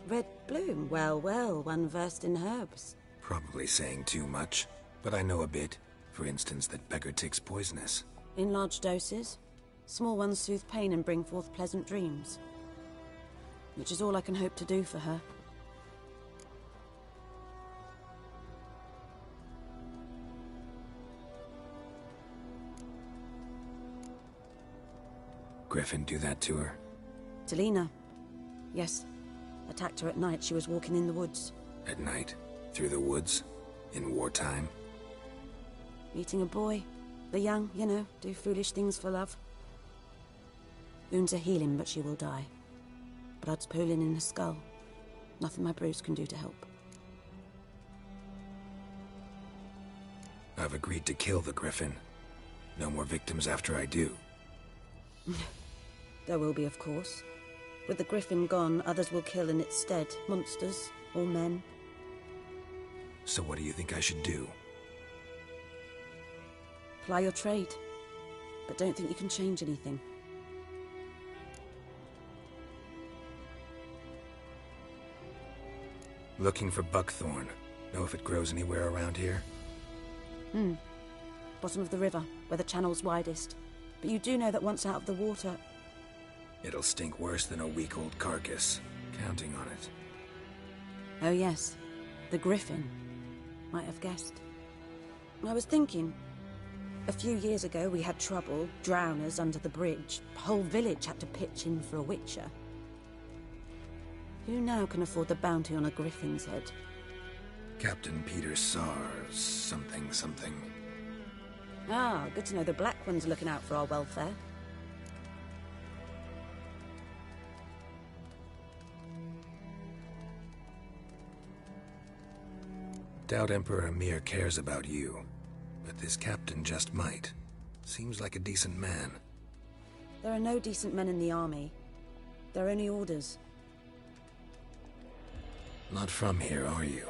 Red bloom. Well, well, one versed in herbs. Probably saying too much, but I know a bit. For instance, that beggar tick's poisonous. In large doses. Small ones soothe pain and bring forth pleasant dreams. Which is all I can hope to do for her. Griffin do that to her? Delina. Yes. Attacked her at night. She was walking in the woods. At night? Through the woods? In wartime? Meeting a boy. The young, you know, do foolish things for love. Wounds are healing, but she will die. Blood's pooling in her skull. Nothing my bruise can do to help. I've agreed to kill the Griffin. No more victims after I do. There will be, of course. With the Griffin gone, others will kill in its stead. Monsters, or men. So what do you think I should do? Ply your trade. But don't think you can change anything. Looking for buckthorn. Know if it grows anywhere around here? Bottom of the river, where the channel's widest. But you do know that once out of the water... It'll stink worse than a week-old carcass. Counting on it. Oh yes, the Griffin. Might have guessed. I was thinking... A few years ago we had trouble, drowners under the bridge. The whole village had to pitch in for a witcher. Who now can afford the bounty on a Griffin's head? Captain Peter Sars, something. Ah, good to know the Black One's looking out for our welfare. Doubt Emperor Emir cares about you, but this captain just might. Seems like a decent man. There are no decent men in the army. They're only orders. Not from here, are you?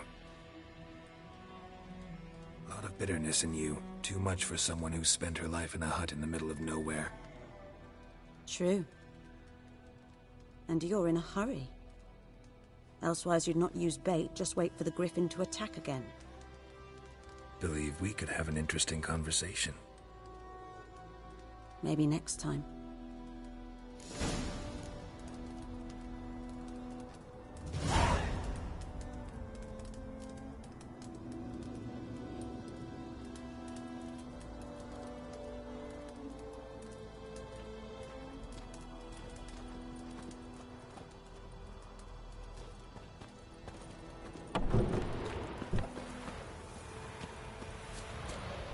A lot of bitterness in you. Too much for someone who spent her life in a hut in the middle of nowhere. True. And you're in a hurry. Elsewise you'd not use bait, just wait for the Griffin to attack again. Believe we could have an interesting conversation. Maybe next time.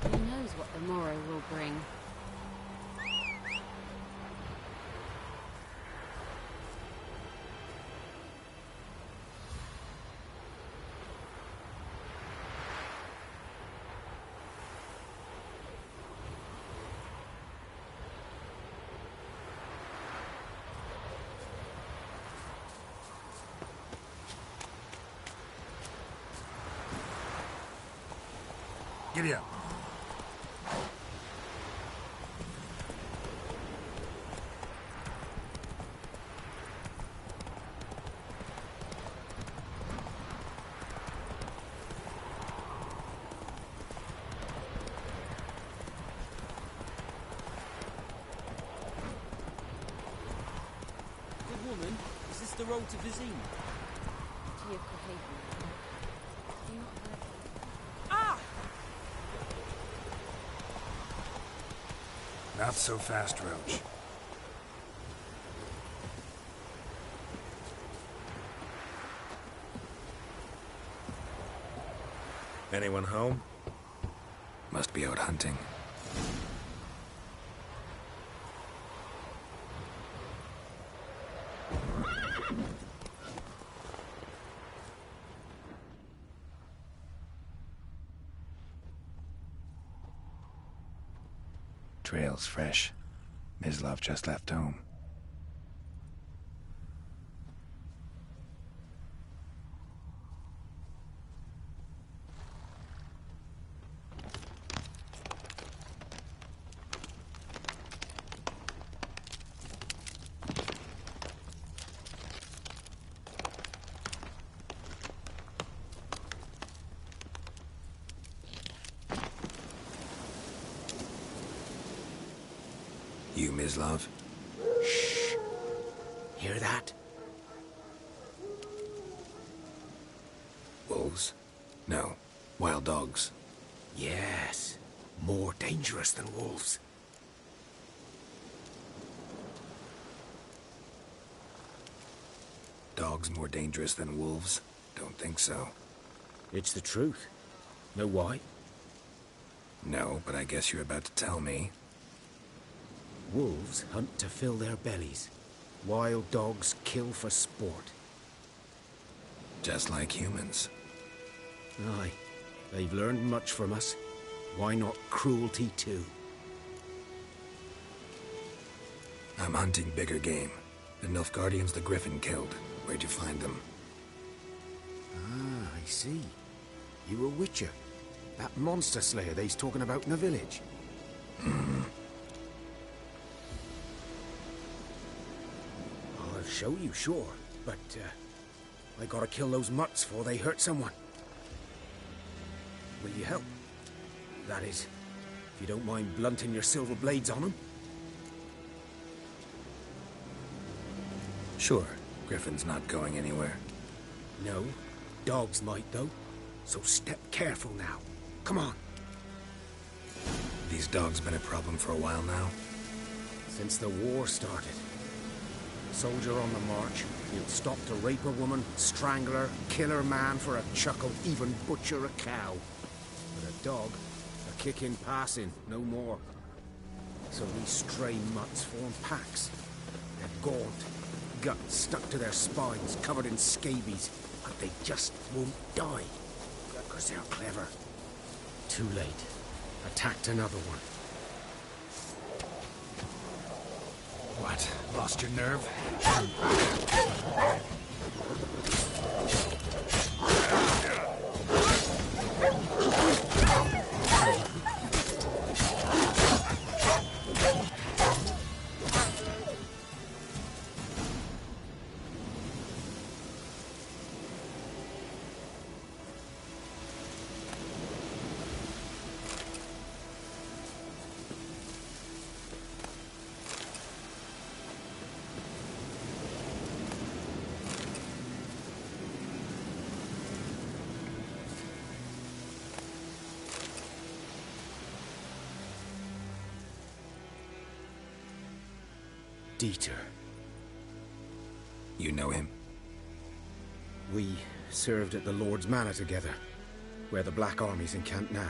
Who knows what the morrow will bring? Giddy up. Good woman, is this the road to Vizine? To your Haven. Do not have... Not so fast, Roach. Anyone home? Must be out hunting. Trail's fresh. Mislav just left home. yours, love. Shh. Hear that? Wolves? No. Wild dogs. Yes. More dangerous than wolves. Dogs more dangerous than wolves? Don't think so. It's the truth. Know why? No, but I guess you're about to tell me. Wolves hunt to fill their bellies. Wild dogs kill for sport. Just like humans. Aye. They've learned much from us. Why not cruelty too? I'm hunting bigger game. The Nilfgaardians the Griffin killed. Where'd you find them? Ah, I see. You a witcher. That monster slayer they's talking about in the village. I'll show you, sure. But, I gotta kill those mutts before they hurt someone. Will you help? That is, if you don't mind blunting your silver blades on them. Sure. Griffin's not going anywhere. No. Dogs might, though. So step careful now. Come on. These dogs been a problem for a while now? Since the war started. Soldier on the march, he'll stop to rape a woman, strangle her, kill her man for a chuckle, even butcher a cow. But a dog, a kick in passing, no more. So these stray mutts form packs. They're gaunt, guts stuck to their spines, covered in scabies, but they just won't die. Because they're clever. Too late. Attacked another one. What? Lost your nerve? Dieter. You know him? We served at the Lord's Manor together, where the Black Army's encamped now.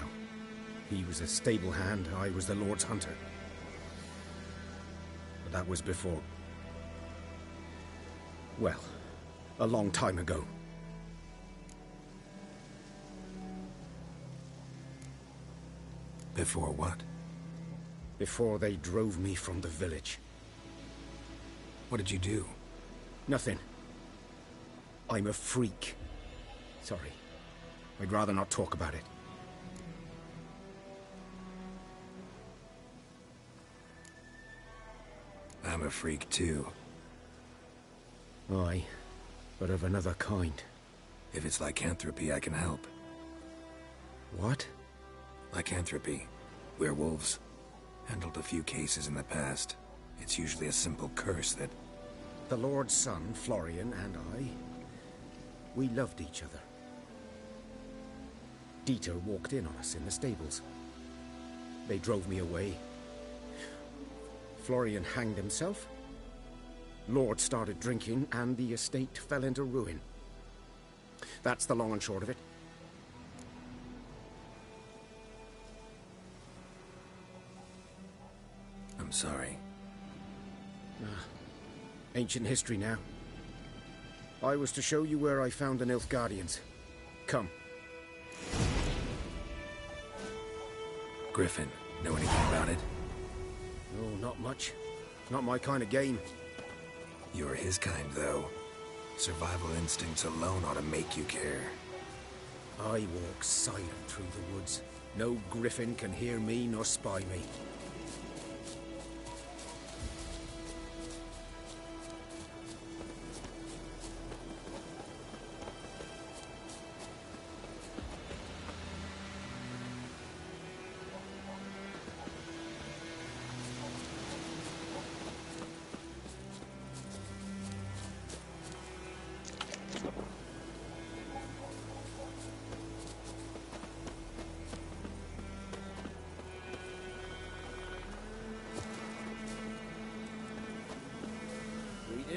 He was a stable hand, I was the Lord's hunter. But that was before... well, a long time ago. Before what? Before they drove me from the village. What did you do? Nothing. I'm a freak. Sorry. I'd rather not talk about it. I'm a freak too. Aye, but of another kind. If it's lycanthropy, I can help. What? Lycanthropy. Werewolves. Handled a few cases in the past. It's usually a simple curse that... The Lord's son, Florian, and I... we loved each other. Dieter walked in on us in the stables. They drove me away. Florian hanged himself. Lord started drinking, and the estate fell into ruin. That's the long and short of it. I'm sorry. Ancient history now. I was to show you where I found the Nilfgaardians. Come. Griffin, know anything about it? No, not much. Not my kind of game. You're his kind, though. Survival instincts alone ought to make you care. I walk silent through the woods. No griffin can hear me nor spy me.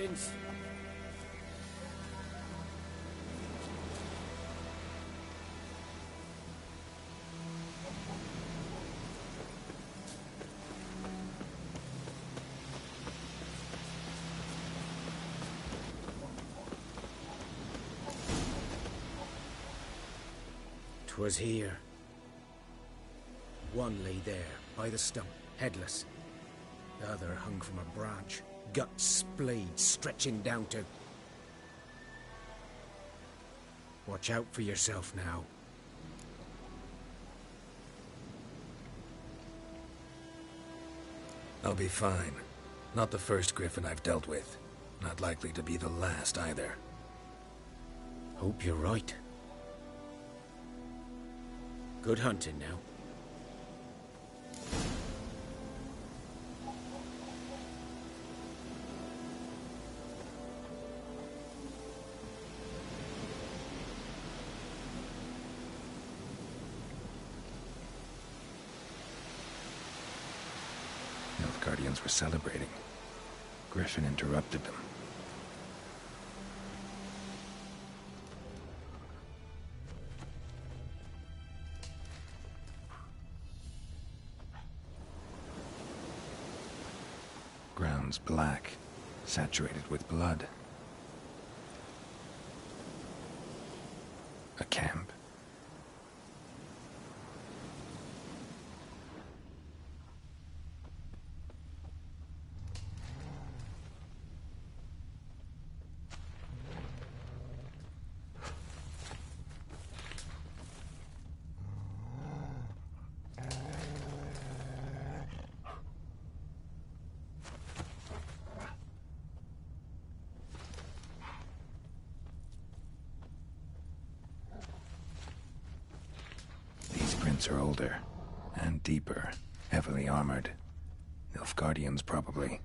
Griffins. 'Twas here. One lay there, by the stump, headless. The other hung from a branch, guts splayed, stretching down to... Watch out for yourself now. I'll be fine. Not the first griffin I've dealt with. Not likely to be the last either. Hope you're right. Good hunting now. Guardians were celebrating. Griffin interrupted them. Ground's black, saturated with blood. A camp. Are older and deeper, heavily armored. Nilfgaardians, probably.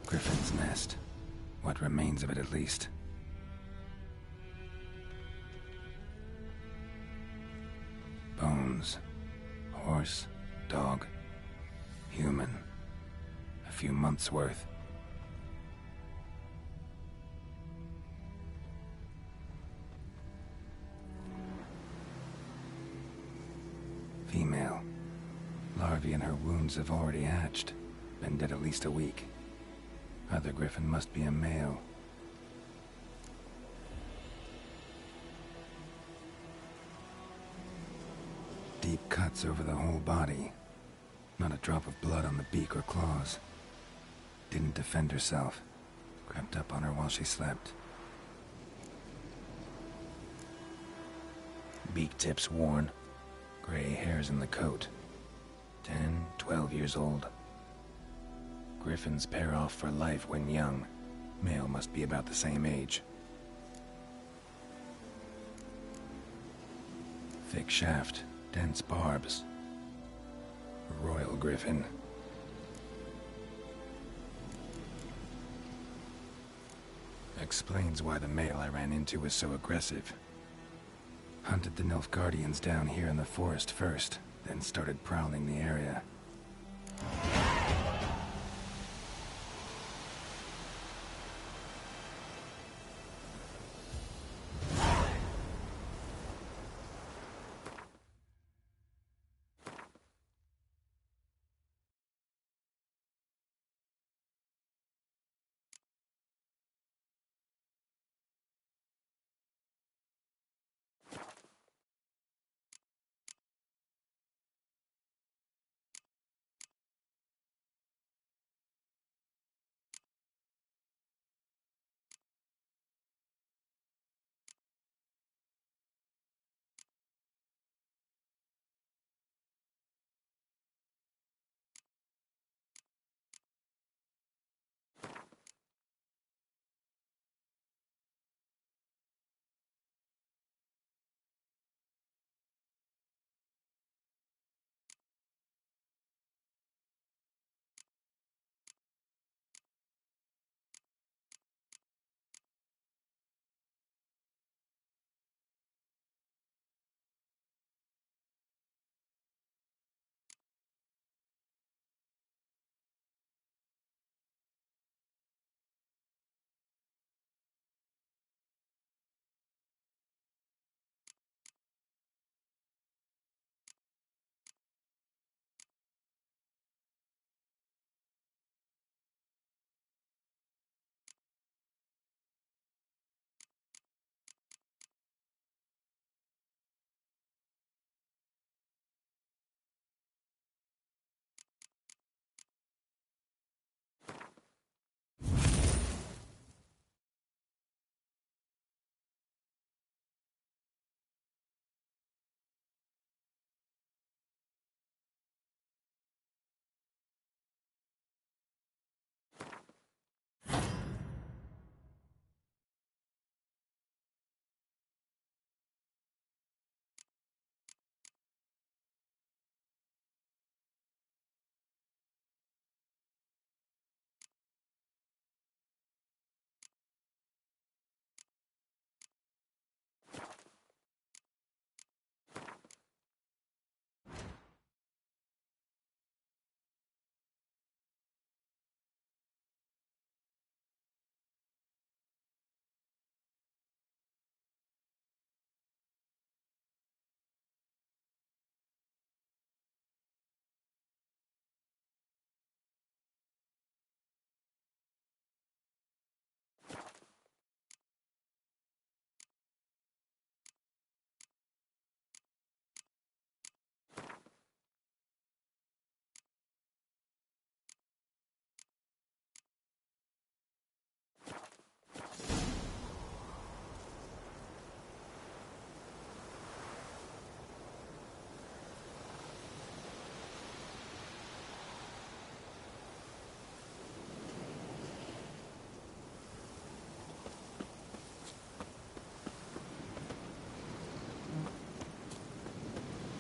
Griffin's nest. What remains of it, at least. Bones. Horse. Dog. Human. A few months' worth. female. Larvae in her wounds have already hatched. Been dead at least a week. Other griffin must be a male. Deep cuts over the whole body. Not a drop of blood on the beak or claws. Didn't defend herself. Crept up on her while she slept. Beak tips worn. Gray hairs in the coat. 10, 12 years old. Griffins pair off for life when young. Male must be about the same age. Thick shaft, dense barbs. Royal griffin. Explains why the male I ran into was so aggressive. Hunted the Nilfgaardians down here in the forest first, then started prowling the area.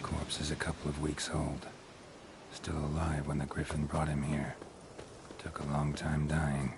Corpse is a couple of weeks old. Still alive when the griffin brought him here. Took a long time dying.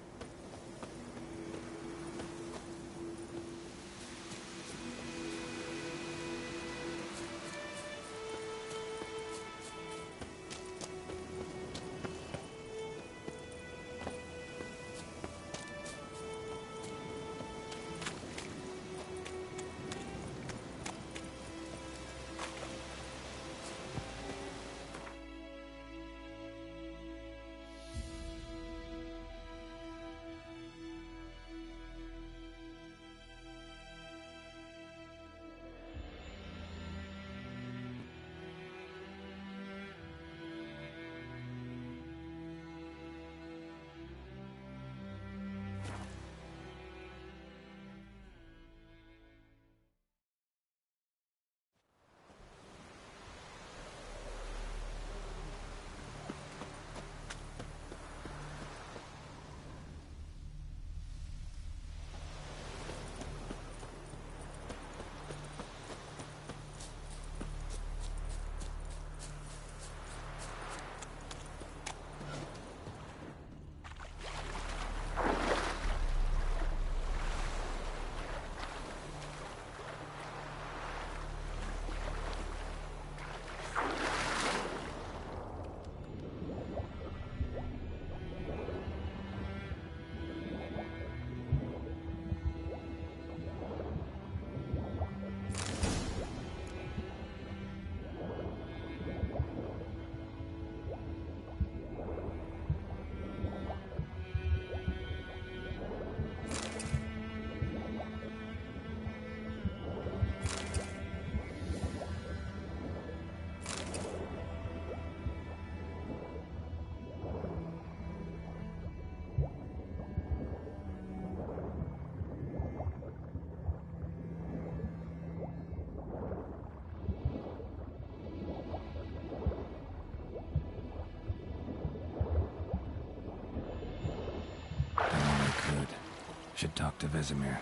Back to Vesemir.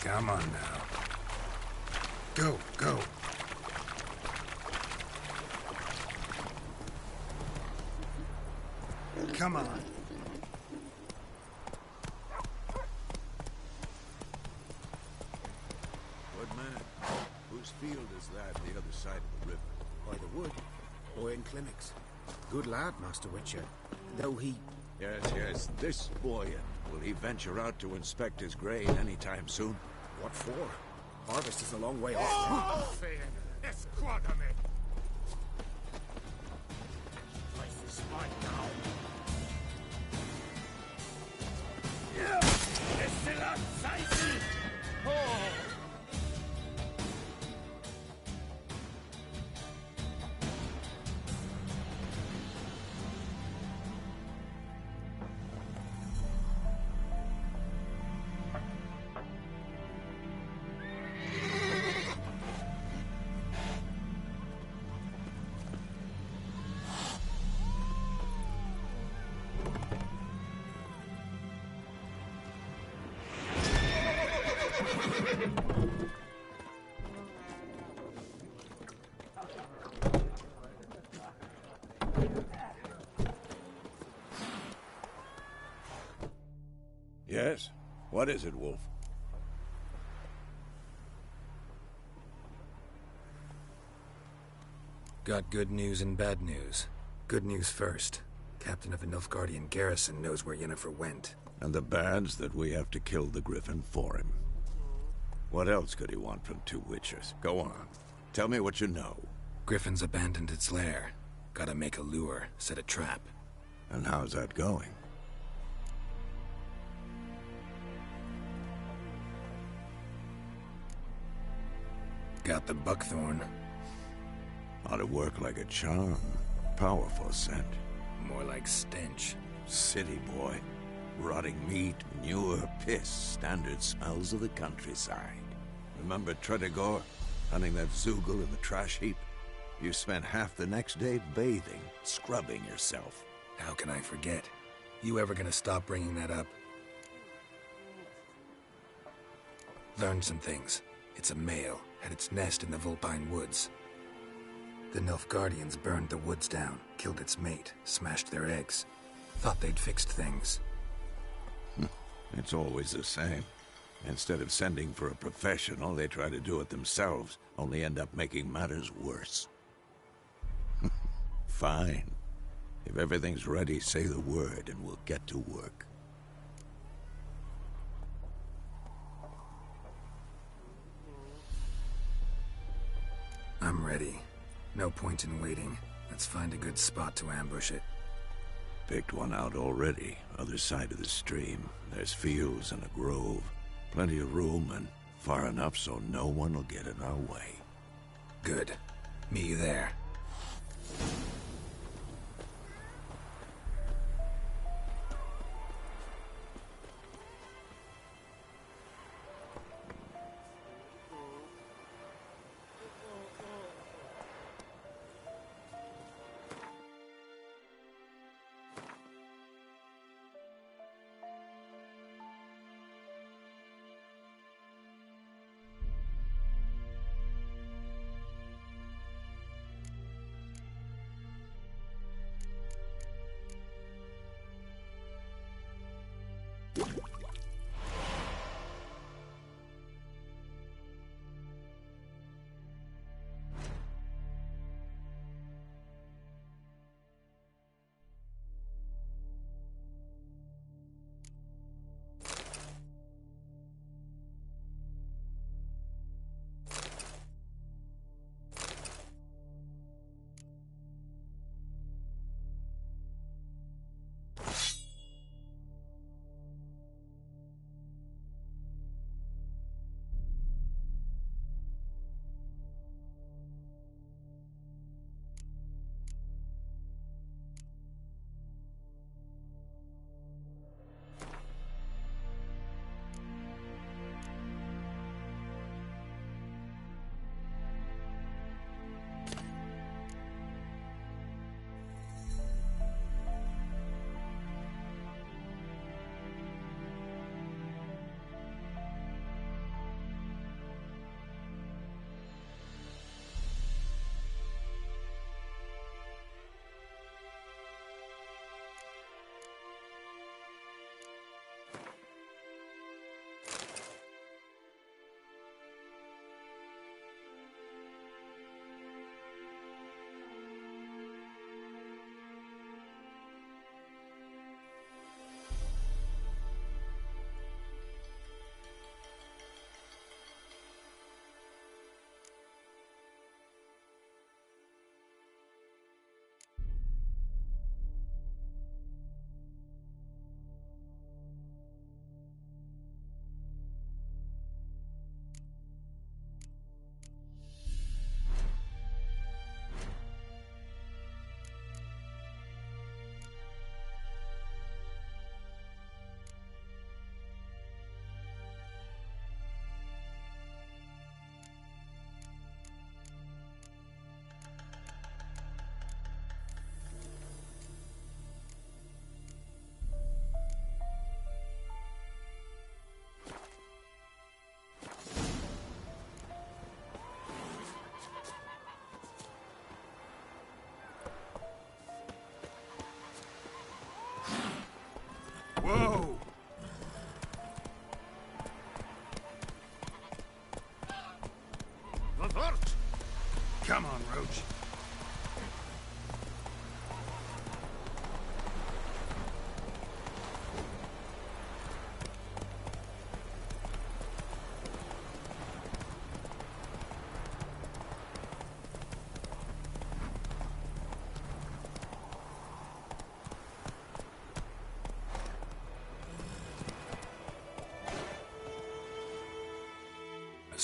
Come on now. Go, go. Come on. Good man. Whose field is that, the other side of the river? By the wood. Boy in clinics. Good lad, Master Witcher. Though he... Yes. This boy. Will he venture out to inspect his grain anytime soon? What for? Harvest is a long way off. Escuádame. Place is mine now. Excellency! Oh! Yes? What is it, Wolf? Got good news and bad news. Good news first. Captain of the Nilfgaardian garrison knows where Yennefer went. And the bad's that we have to kill the Griffin for him. What else could he want from two Witchers? Go on. Tell me what you know. Griffin's abandoned its lair. Gotta make a lure, set a trap. And how's that going? Got the buckthorn. Ought to work like a charm. Powerful scent. More like stench. City boy. Rotting meat, manure, piss. Standard smells of the countryside. Remember Tredegor? Hunting that Zoogle in the trash heap? You spent half the next day bathing, scrubbing yourself. How can I forget? You ever gonna stop bringing that up? Learned some things. It's a male, had its nest in the Vulpine Woods. The Nilfgaardians burned the woods down, killed its mate, smashed their eggs. Thought they'd fixed things. It's always the same. Instead of sending for a professional, they try to do it themselves, only end up making matters worse. Fine. If everything's ready, say the word and we'll get to work. I'm ready. No point in waiting. Let's find a good spot to ambush it. Picked one out already. Other side of the stream. There's fields and a grove. Plenty of room and far enough so no one will get in our way. Good. Meet you there.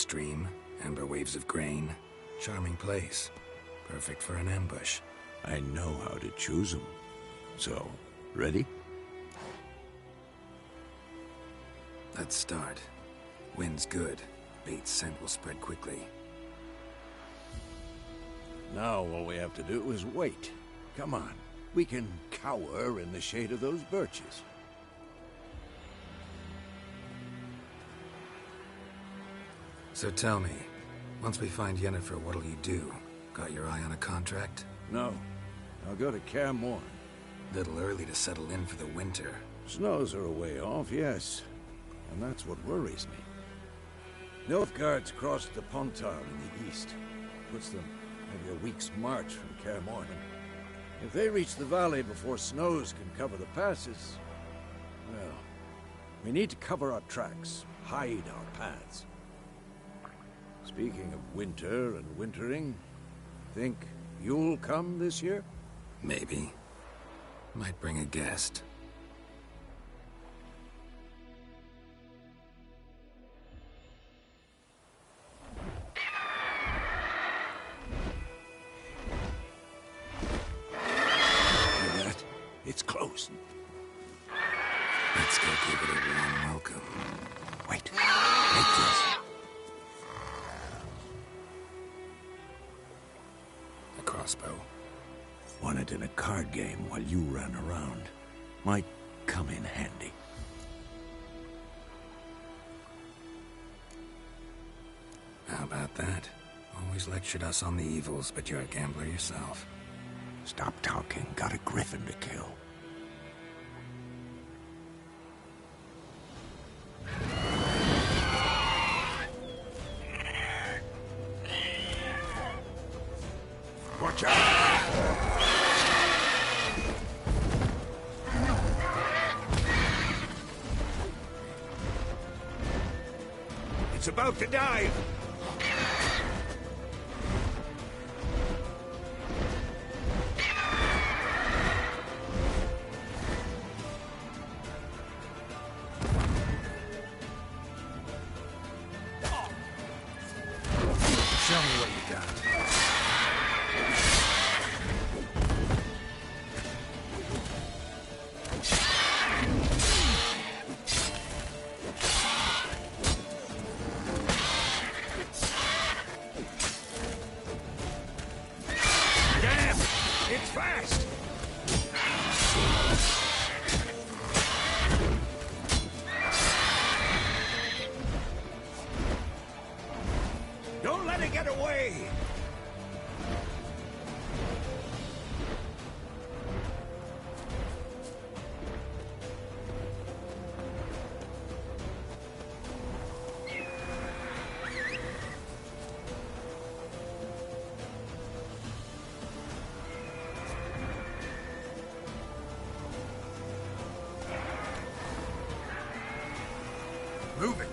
stream, amber waves of grain. Charming place. Perfect for an ambush. I know how to choose them. So, ready? Let's start. Wind's good. Bait's scent will spread quickly. Now all we have to do is wait. Come on. We can cower in the shade of those birches. So tell me, once we find Yennefer, what'll you do? Got your eye on a contract? No. I'll go to Kaer Morhen. Little early to settle in for the winter. Snows are a way off, yes. And that's what worries me. Nilfgaard's crossed the Pontar in the east. Puts them maybe a week's march from Kaer Morhen. If they reach the valley before snows can cover the passes, well, we need to cover our tracks, hide our paths. Speaking of winter and wintering, think you'll come this year? Maybe. Might bring a guest. Hear that? It's close. Let's go give it a warm welcome. Wait. Make this. A crossbow. Won it in a card game while you ran around. Might come in handy. How about that? Always lectured us on the evils, but you're a gambler yourself. Stop talking. Got a griffin to kill. Watch out! It's about to dive! Show me what you got. Damn! It's fast! Don't let it get away! Move it!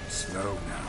Slow now.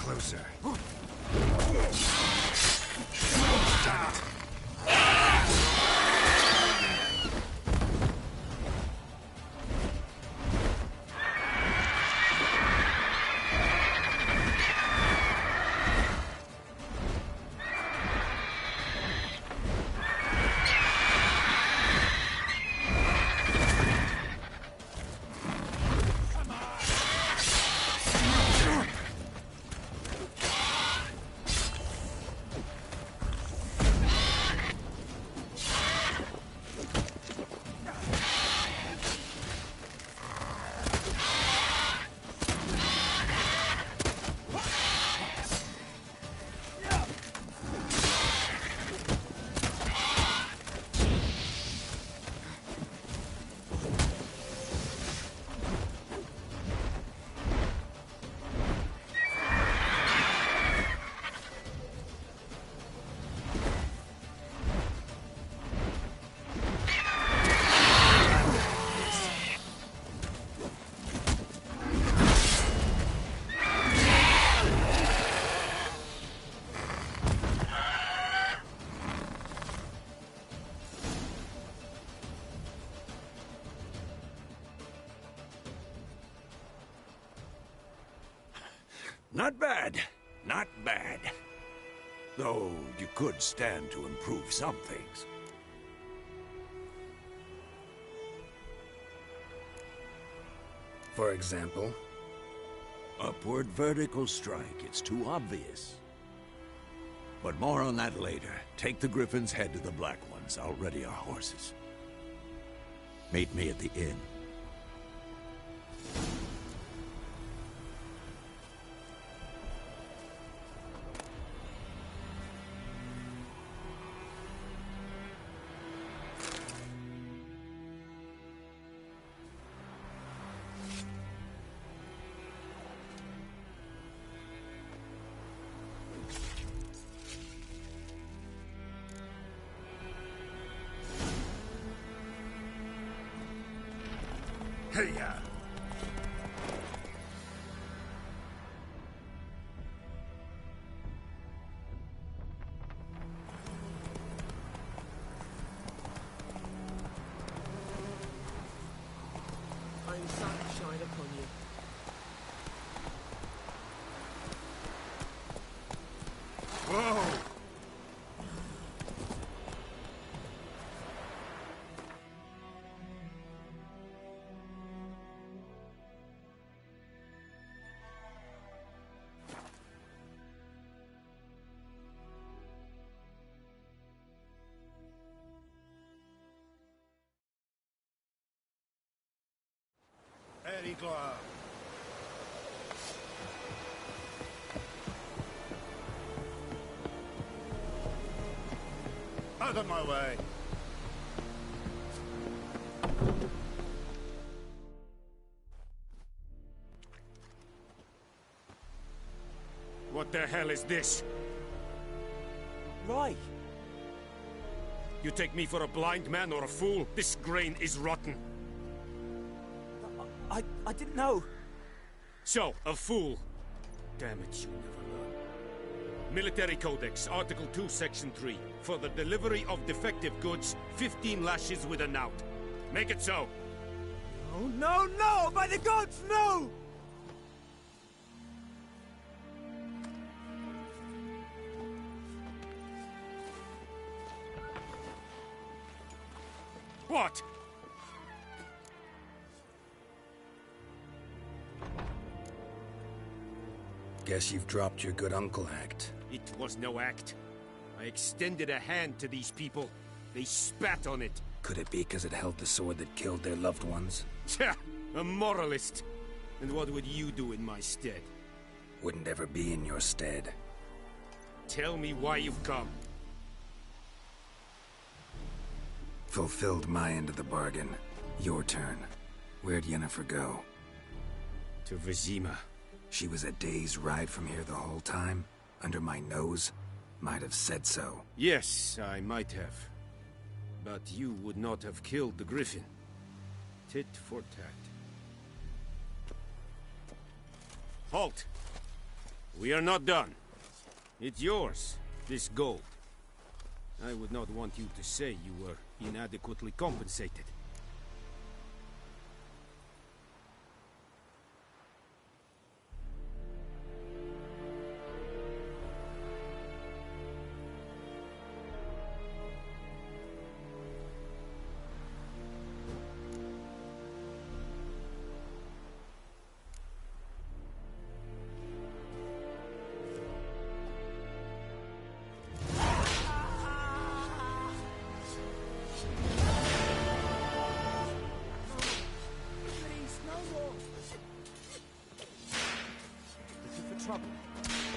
closer. Not bad. Not bad. Though you could stand to improve some things. For example? Upward vertical strike. It's too obvious. But more on that later. Take the Griffin's head to the Black Ones. I'll ready our horses. Meet me at the inn. Hey-ya! I'm sunshine upon you. Whoa! Very glad. Out of my way. What the hell is this? Right. You take me for a blind man or a fool? This grain is rotten. I didn't know. So, a fool. Damn it, you never learn. Military Codex, Article 2, Section 3. For the delivery of defective goods, 15 lashes with a knout. Make it so. Oh, no, no! By the gods, no! What? Guess you've dropped your good uncle act. It was no act. I extended a hand to these people. They spat on it. Could it be because it held the sword that killed their loved ones? Tja, a moralist. And what would you do in my stead? Wouldn't ever be in your stead. Tell me why you've come. Fulfilled my end of the bargain. Your turn. Where'd Yennefer go? To Vizima. She was a day's ride from here the whole time? Under my nose? Might have said so. Yes, I might have. But you would not have killed the Griffin. Tit for tat. Halt! We are not done. It's yours, this gold. I would not want you to say you were inadequately compensated. Trouble.